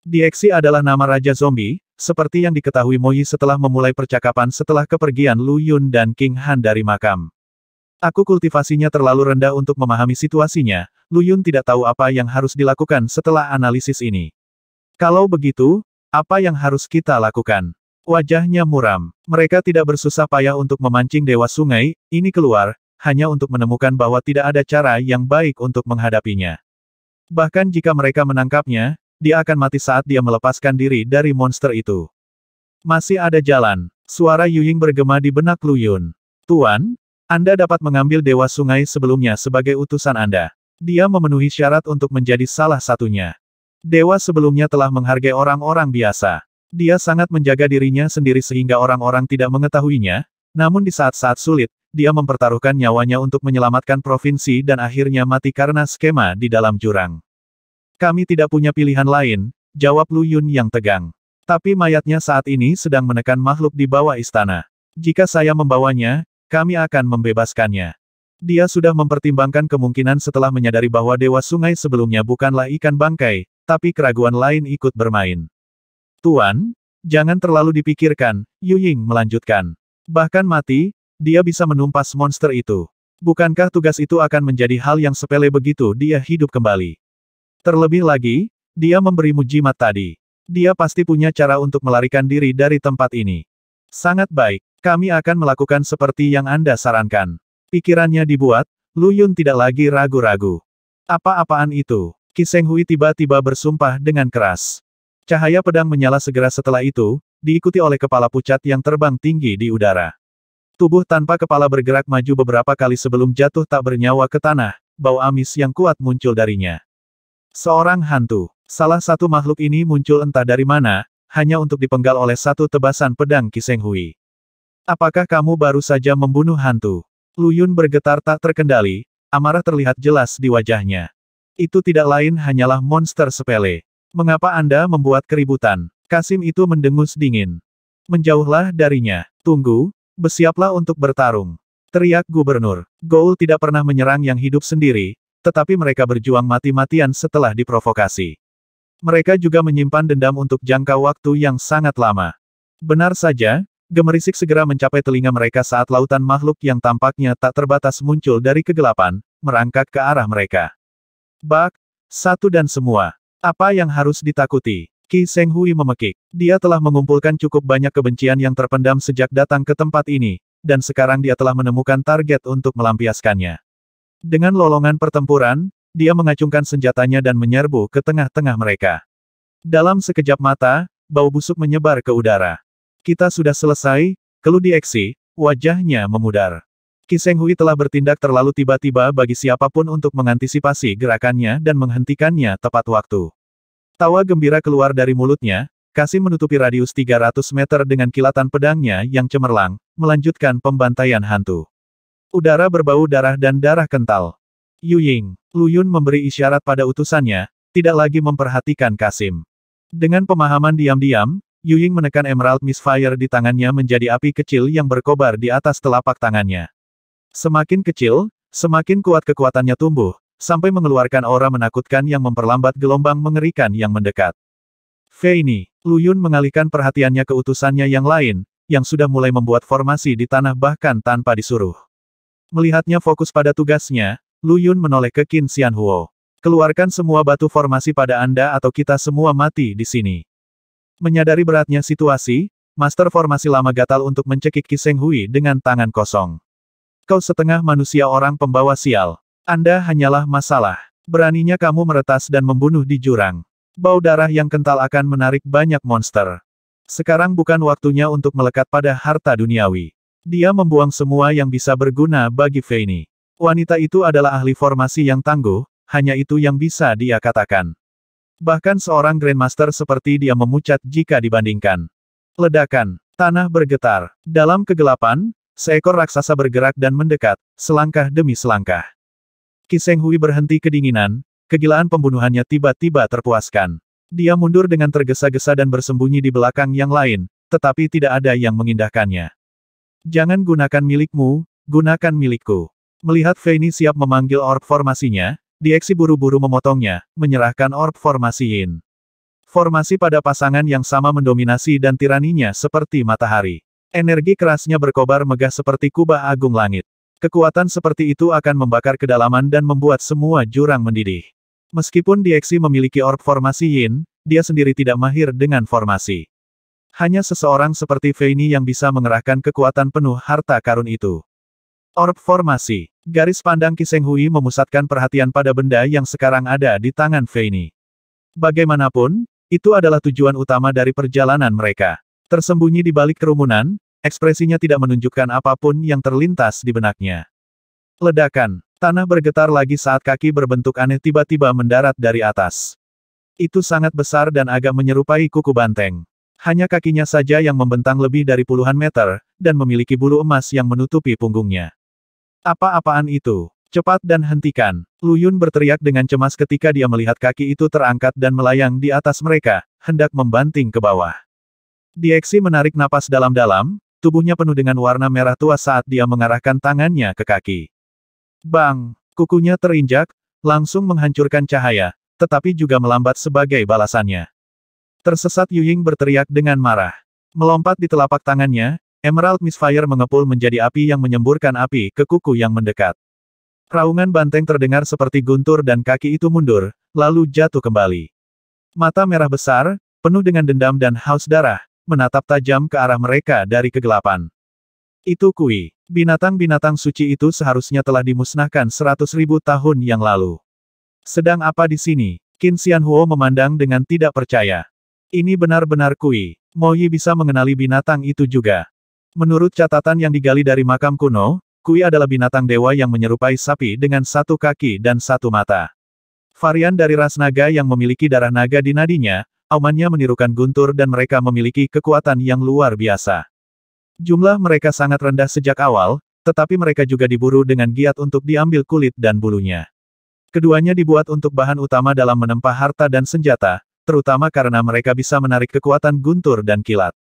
Dieksi adalah nama Raja Zombie, seperti yang diketahui Mo Yi setelah memulai percakapan setelah kepergian Lu Yun dan King Han dari makam. Aku kultivasinya terlalu rendah untuk memahami situasinya, Lu Yun tidak tahu apa yang harus dilakukan setelah analisis ini. Kalau begitu, apa yang harus kita lakukan? Wajahnya muram. Mereka tidak bersusah payah untuk memancing Dewa Sungai ini keluar, hanya untuk menemukan bahwa tidak ada cara yang baik untuk menghadapinya. Bahkan jika mereka menangkapnya, dia akan mati saat dia melepaskan diri dari monster itu. Masih ada jalan. Suara Yuying bergema di benak Lu Yun. Tuan, Anda dapat mengambil Dewa Sungai sebelumnya sebagai utusan Anda. Dia memenuhi syarat untuk menjadi salah satunya. Dewa sebelumnya telah menghargai orang-orang biasa. Dia sangat menjaga dirinya sendiri sehingga orang-orang tidak mengetahuinya, namun di saat-saat sulit, dia mempertaruhkan nyawanya untuk menyelamatkan provinsi dan akhirnya mati karena skema di dalam jurang. Kami tidak punya pilihan lain, jawab Lu Yun yang tegang. Tapi mayatnya saat ini sedang menekan makhluk di bawah istana. Jika saya membawanya, kami akan membebaskannya. Dia sudah mempertimbangkan kemungkinan setelah menyadari bahwa Dewa Sungai sebelumnya bukanlah ikan bangkai, tapi keraguan lain ikut bermain. Tuan, jangan terlalu dipikirkan, Yuying melanjutkan. Bahkan mati, dia bisa menumpas monster itu. Bukankah tugas itu akan menjadi hal yang sepele begitu dia hidup kembali? Terlebih lagi, dia memberimu jimat tadi. Dia pasti punya cara untuk melarikan diri dari tempat ini. Sangat baik, kami akan melakukan seperti yang Anda sarankan. Pikirannya dibuat, Lu Yun tidak lagi ragu-ragu. Apa-apaan itu? Qi Seng Hui tiba-tiba bersumpah dengan keras. Cahaya pedang menyala segera setelah itu, diikuti oleh kepala pucat yang terbang tinggi di udara. Tubuh tanpa kepala bergerak maju beberapa kali sebelum jatuh tak bernyawa ke tanah, bau amis yang kuat muncul darinya. Seorang hantu. Salah satu makhluk ini muncul entah dari mana, hanya untuk dipenggal oleh satu tebasan pedang Qi Seng Hui. Apakah kamu baru saja membunuh hantu? Lu Yun bergetar tak terkendali, amarah terlihat jelas di wajahnya. Itu tidak lain hanyalah monster sepele. Mengapa Anda membuat keributan? Kasim itu mendengus dingin. Menjauhlah darinya. Tunggu, bersiaplah untuk bertarung. Teriak gubernur. Goul tidak pernah menyerang yang hidup sendiri, tetapi mereka berjuang mati-matian setelah diprovokasi. Mereka juga menyimpan dendam untuk jangka waktu yang sangat lama. Benar saja, gemerisik segera mencapai telinga mereka saat lautan makhluk yang tampaknya tak terbatas muncul dari kegelapan, merangkak ke arah mereka. Bak, satu dan semua. Apa yang harus ditakuti? Qi Shenghui memekik. Dia telah mengumpulkan cukup banyak kebencian yang terpendam sejak datang ke tempat ini, dan sekarang dia telah menemukan target untuk melampiaskannya. Dengan lolongan pertempuran, dia mengacungkan senjatanya dan menyerbu ke tengah-tengah mereka. Dalam sekejap mata, bau busuk menyebar ke udara. Kita sudah selesai, keluh Dieksi, wajahnya memudar. Qi Shenghui telah bertindak terlalu tiba-tiba bagi siapapun untuk mengantisipasi gerakannya dan menghentikannya tepat waktu. Tawa gembira keluar dari mulutnya, Kasim menutupi radius 300 meter dengan kilatan pedangnya yang cemerlang, melanjutkan pembantaian hantu. Udara berbau darah dan darah kental. Yu Ying, Lu Yun memberi isyarat pada utusannya, tidak lagi memperhatikan Kasim. Dengan pemahaman diam-diam, Yu Ying menekan Emerald Misfire di tangannya menjadi api kecil yang berkobar di atas telapak tangannya. Semakin kecil, semakin kuat kekuatannya tumbuh, sampai mengeluarkan aura menakutkan yang memperlambat gelombang mengerikan yang mendekat. Fei ini, Lu Yun mengalihkan perhatiannya ke utusannya yang lain, yang sudah mulai membuat formasi di tanah bahkan tanpa disuruh. Melihatnya fokus pada tugasnya, Lu Yun menoleh ke Qin Xianhuo. Keluarkan semua batu formasi pada Anda atau kita semua mati di sini. Menyadari beratnya situasi, Master Formasi Lama gatal untuk mencekik Qi Shenghui dengan tangan kosong. Kau setengah manusia orang pembawa sial. Anda hanyalah masalah. Beraninya kamu meretas dan membunuh di jurang. Bau darah yang kental akan menarik banyak monster. Sekarang bukan waktunya untuk melekat pada harta duniawi. Dia membuang semua yang bisa berguna bagi Fei ini. Wanita itu adalah ahli formasi yang tangguh, hanya itu yang bisa dia katakan. Bahkan seorang Grandmaster seperti dia memucat jika dibandingkan. Ledakan. Tanah bergetar. Dalam kegelapan, seekor raksasa bergerak dan mendekat, selangkah demi selangkah. Qi Shenghui berhenti kedinginan, kegilaan pembunuhannya tiba-tiba terpuaskan. Dia mundur dengan tergesa-gesa dan bersembunyi di belakang yang lain, tetapi tidak ada yang mengindahkannya. Jangan gunakan milikmu, gunakan milikku. Melihat Fei Ni siap memanggil orb formasinya, Dieksi buru-buru memotongnya, menyerahkan orb formasi Yin. Formasi pada pasangan yang sama mendominasi dan tiraninya seperti matahari. Energi kerasnya berkobar megah seperti kubah agung langit. Kekuatan seperti itu akan membakar kedalaman dan membuat semua jurang mendidih. Meskipun Dieksi memiliki orb formasi Yin, dia sendiri tidak mahir dengan formasi. Hanya seseorang seperti Fei Ni yang bisa mengerahkan kekuatan penuh harta karun itu. Orb formasi. Garis pandang Qi Shenghui memusatkan perhatian pada benda yang sekarang ada di tangan Fei Ni. Bagaimanapun, itu adalah tujuan utama dari perjalanan mereka. Tersembunyi di balik kerumunan, ekspresinya tidak menunjukkan apapun yang terlintas di benaknya. Ledakan. Tanah bergetar lagi saat kaki berbentuk aneh tiba-tiba mendarat dari atas. Itu sangat besar dan agak menyerupai kuku banteng. Hanya kakinya saja yang membentang lebih dari puluhan meter, dan memiliki bulu emas yang menutupi punggungnya. Apa-apaan itu? Cepat dan hentikan. Lu Yun berteriak dengan cemas ketika dia melihat kaki itu terangkat dan melayang di atas mereka, hendak membanting ke bawah. Dieksi menarik napas dalam-dalam, tubuhnya penuh dengan warna merah tua saat dia mengarahkan tangannya ke kaki. Bang! Kukunya terinjak, langsung menghancurkan cahaya, tetapi juga melambat sebagai balasannya. Tersesat Yu Ying berteriak dengan marah. Melompat di telapak tangannya, Emerald Misfire mengepul menjadi api yang menyemburkan api ke kuku yang mendekat. Raungan banteng terdengar seperti guntur dan kaki itu mundur, lalu jatuh kembali. Mata merah besar, penuh dengan dendam dan haus darah, menatap tajam ke arah mereka dari kegelapan. Itu Kui. Binatang-binatang suci itu seharusnya telah dimusnahkan 100.000 tahun yang lalu. Sedang apa di sini? Qin Xianhuo memandang dengan tidak percaya. Ini benar-benar Kui. Mo Yi bisa mengenali binatang itu juga. Menurut catatan yang digali dari makam kuno, Kui adalah binatang dewa yang menyerupai sapi dengan satu kaki dan satu mata. Varian dari ras naga yang memiliki darah naga di nadinya, aumannya menirukan guntur dan mereka memiliki kekuatan yang luar biasa. Jumlah mereka sangat rendah sejak awal, tetapi mereka juga diburu dengan giat untuk diambil kulit dan bulunya. Keduanya dibuat untuk bahan utama dalam menempa harta dan senjata, terutama karena mereka bisa menarik kekuatan guntur dan kilat.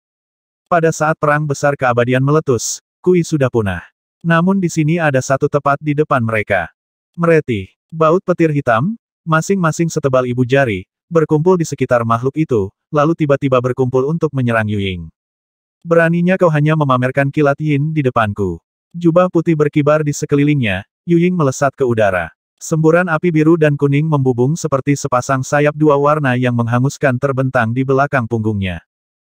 Pada saat perang besar keabadian meletus, Kui sudah punah. Namun di sini ada satu tepat di depan mereka. Mereti, baut petir hitam, masing-masing setebal ibu jari, berkumpul di sekitar makhluk itu, lalu tiba-tiba berkumpul untuk menyerang Yu Ying. Beraninya kau hanya memamerkan kilat Yin di depanku. Jubah putih berkibar di sekelilingnya, Yu Ying melesat ke udara. Semburan api biru dan kuning membubung seperti sepasang sayap dua warna yang menghanguskan terbentang di belakang punggungnya.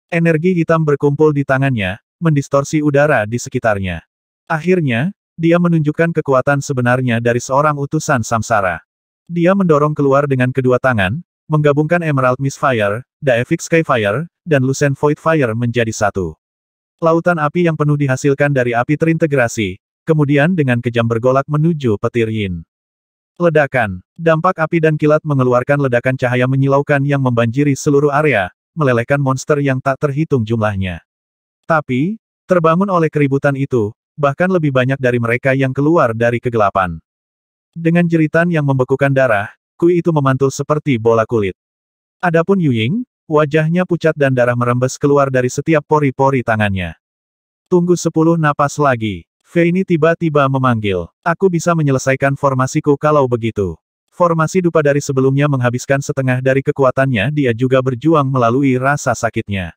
Energi hitam berkumpul di tangannya, mendistorsi udara di sekitarnya. Akhirnya, dia menunjukkan kekuatan sebenarnya dari seorang utusan samsara. Dia mendorong keluar dengan kedua tangan, menggabungkan Emerald Mistfire, Daevik Skyfire, dan Lucent Voidfire menjadi satu. Lautan api yang penuh dihasilkan dari api terintegrasi, kemudian dengan kejam bergolak menuju petir yin. Ledakan. Dampak api dan kilat mengeluarkan ledakan cahaya menyilaukan yang membanjiri seluruh area, melelehkan monster yang tak terhitung jumlahnya. Tapi, terbangun oleh keributan itu, bahkan lebih banyak dari mereka yang keluar dari kegelapan. Dengan jeritan yang membekukan darah, Kui itu memantul seperti bola kulit. Adapun Yuying, wajahnya pucat dan darah merembes keluar dari setiap pori-pori tangannya. Tunggu 10 napas lagi. Fei ini tiba-tiba memanggil. Aku bisa menyelesaikan formasiku kalau begitu. Formasi dupa dari sebelumnya menghabiskan setengah dari kekuatannya, dia juga berjuang melalui rasa sakitnya.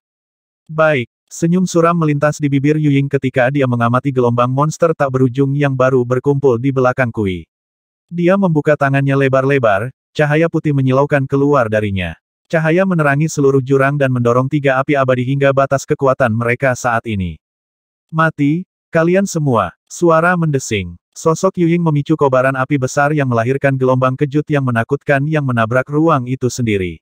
Baik, senyum suram melintas di bibir Yuying ketika dia mengamati gelombang monster tak berujung yang baru berkumpul di belakang Kui. Dia membuka tangannya lebar-lebar, cahaya putih menyilaukan keluar darinya. Cahaya menerangi seluruh jurang dan mendorong 3 api abadi hingga batas kekuatan mereka saat ini. Mati, kalian semua, suara mendesing. Sosok Yuying memicu kobaran api besar yang melahirkan gelombang kejut yang menakutkan yang menabrak ruang itu sendiri.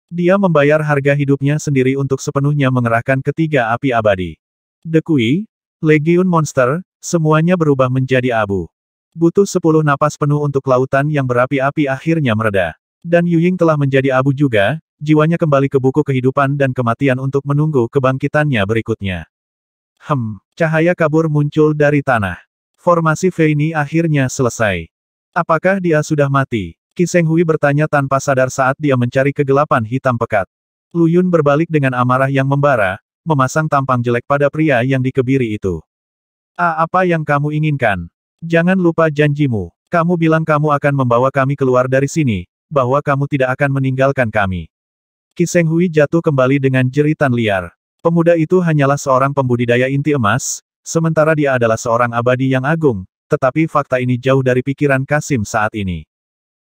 Dia membayar harga hidupnya sendiri untuk sepenuhnya mengerahkan ketiga api abadi. The Kui, Legiun Monster, semuanya berubah menjadi abu. Butuh 10 napas penuh untuk lautan yang berapi-api akhirnya mereda. Dan Yuying telah menjadi abu juga, jiwanya kembali ke buku kehidupan dan kematian untuk menunggu kebangkitannya berikutnya. Cahaya kabur muncul dari tanah. Formasi Fei ini akhirnya selesai. Apakah dia sudah mati? Qi Shenghui bertanya tanpa sadar saat dia mencari kegelapan hitam pekat. Lu Yun berbalik dengan amarah yang membara, memasang tampang jelek pada pria yang dikebiri itu. Apa yang kamu inginkan? Jangan lupa janjimu. Kamu bilang kamu akan membawa kami keluar dari sini, bahwa kamu tidak akan meninggalkan kami. Qi Shenghui jatuh kembali dengan jeritan liar. Pemuda itu hanyalah seorang pembudidaya inti emas, sementara dia adalah seorang abadi yang agung, tetapi fakta ini jauh dari pikiran Kasim saat ini.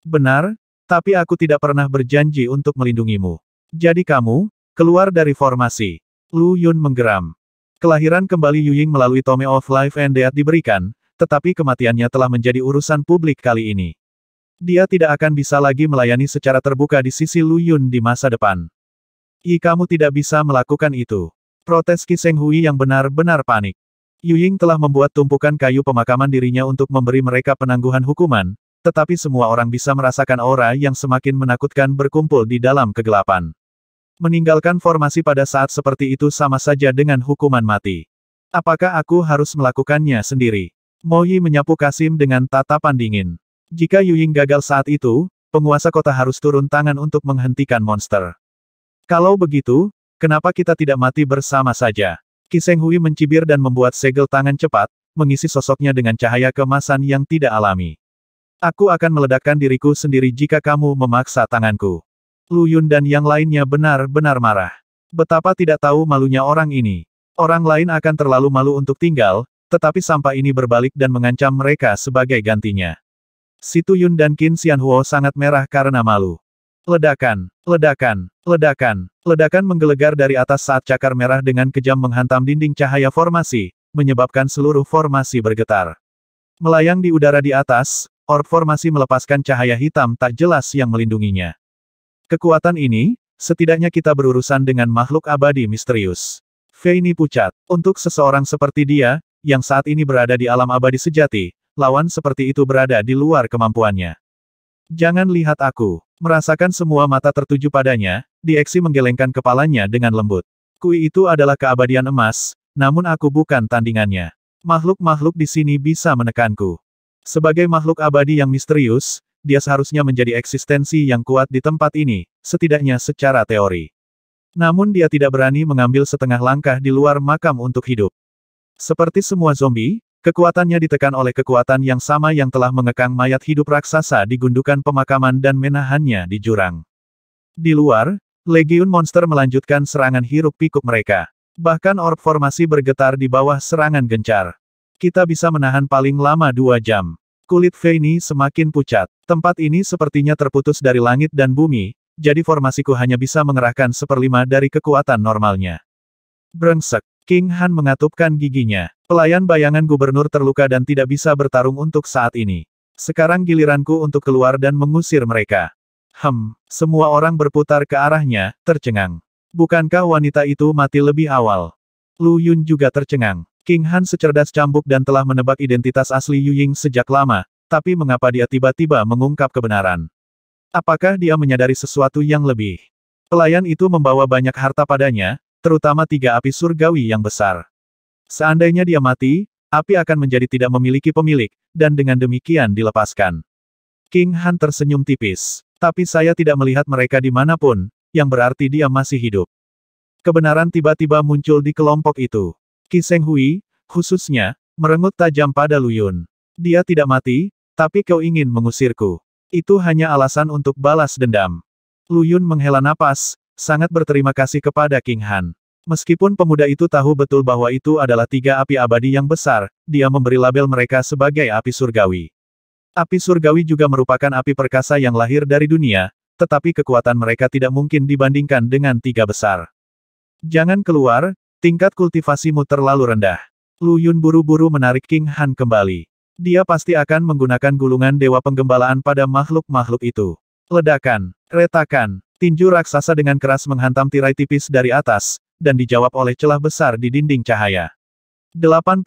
Benar, tapi aku tidak pernah berjanji untuk melindungimu. Jadi kamu, keluar dari formasi. Lu Yun menggeram. Kelahiran kembali Yuying melalui Tome of Life and Death diberikan, tetapi kematiannya telah menjadi urusan publik kali ini. Dia tidak akan bisa lagi melayani secara terbuka di sisi Lu Yun di masa depan. Kamu tidak bisa melakukan itu. Protes Qi Shenghui yang benar-benar panik. Yuying telah membuat tumpukan kayu pemakaman dirinya untuk memberi mereka penangguhan hukuman, tetapi semua orang bisa merasakan aura yang semakin menakutkan berkumpul di dalam kegelapan. Meninggalkan formasi pada saat seperti itu sama saja dengan hukuman mati. Apakah aku harus melakukannya sendiri? Mo Yi menyapu Kasim dengan tatapan dingin. Jika Yuying gagal saat itu, penguasa kota harus turun tangan untuk menghentikan monster. Kalau begitu, kenapa kita tidak mati bersama saja? Qi Shenghui mencibir dan membuat segel tangan cepat, mengisi sosoknya dengan cahaya keemasan yang tidak alami. Aku akan meledakkan diriku sendiri jika kamu memaksa tanganku. Lu Yun dan yang lainnya benar-benar marah. Betapa tidak tahu malunya orang ini. Orang lain akan terlalu malu untuk tinggal, tetapi sampah ini berbalik dan mengancam mereka sebagai gantinya. Si Tu Yun dan Qin Xianhuo sangat merah karena malu. Ledakan, ledakan, ledakan, ledakan menggelegar dari atas saat cakar merah dengan kejam menghantam dinding cahaya formasi, menyebabkan seluruh formasi bergetar. Melayang di udara di atas, orb formasi melepaskan cahaya hitam tak jelas yang melindunginya. Kekuatan ini, setidaknya kita berurusan dengan makhluk abadi misterius. Fei ini pucat. Untuk seseorang seperti dia, yang saat ini berada di alam abadi sejati, lawan seperti itu berada di luar kemampuannya. Jangan lihat aku. Merasakan semua mata tertuju padanya, Dieksi menggelengkan kepalanya dengan lembut. Kui itu adalah keabadian emas, namun aku bukan tandingannya. Makhluk-makhluk di sini bisa menekanku. Sebagai makhluk abadi yang misterius, dia seharusnya menjadi eksistensi yang kuat di tempat ini, setidaknya secara teori. Namun dia tidak berani mengambil setengah langkah di luar makam untuk hidup. Seperti semua zombie, kekuatannya ditekan oleh kekuatan yang sama yang telah mengekang mayat hidup raksasa di gundukan pemakaman dan menahannya di jurang. Di luar, Legiun Monster melanjutkan serangan hiruk-pikuk mereka. Bahkan orb formasi bergetar di bawah serangan gencar. Kita bisa menahan paling lama 2 jam. Kulit Feini semakin pucat. Tempat ini sepertinya terputus dari langit dan bumi, jadi formasiku hanya bisa mengerahkan 1/5 dari kekuatan normalnya. Brengsek. King Han mengatupkan giginya. Pelayan bayangan gubernur terluka dan tidak bisa bertarung untuk saat ini. Sekarang giliranku untuk keluar dan mengusir mereka. Semua orang berputar ke arahnya, tercengang. Bukankah wanita itu mati lebih awal? Lu Yun juga tercengang. King Han secerdas cambuk dan telah menebak identitas asli Yu Ying sejak lama, tapi mengapa dia tiba-tiba mengungkap kebenaran? Apakah dia menyadari sesuatu yang lebih? Pelayan itu membawa banyak harta padanya, terutama 3 api surgawi yang besar. Seandainya dia mati, api akan menjadi tidak memiliki pemilik, dan dengan demikian dilepaskan. King Han tersenyum tipis. Tapi saya tidak melihat mereka dimanapun, yang berarti dia masih hidup. Kebenaran tiba-tiba muncul di kelompok itu. Qi Seng Hui, khususnya, merengut tajam pada Lu Yun. Dia tidak mati, tapi kau ingin mengusirku. Itu hanya alasan untuk balas dendam. Lu Yun menghela napas, sangat berterima kasih kepada King Han. Meskipun pemuda itu tahu betul bahwa itu adalah 3 api abadi yang besar, dia memberi label mereka sebagai api surgawi. Api surgawi juga merupakan api perkasa yang lahir dari dunia, tetapi kekuatan mereka tidak mungkin dibandingkan dengan 3 besar. Jangan keluar, tingkat kultivasimu terlalu rendah. Lu Yun buru-buru menarik King Han kembali. Dia pasti akan menggunakan gulungan dewa penggembalaan pada makhluk-makhluk itu. Ledakan, retakan, tinju raksasa dengan keras menghantam tirai tipis dari atas, dan dijawab oleh celah besar di dinding cahaya. 80.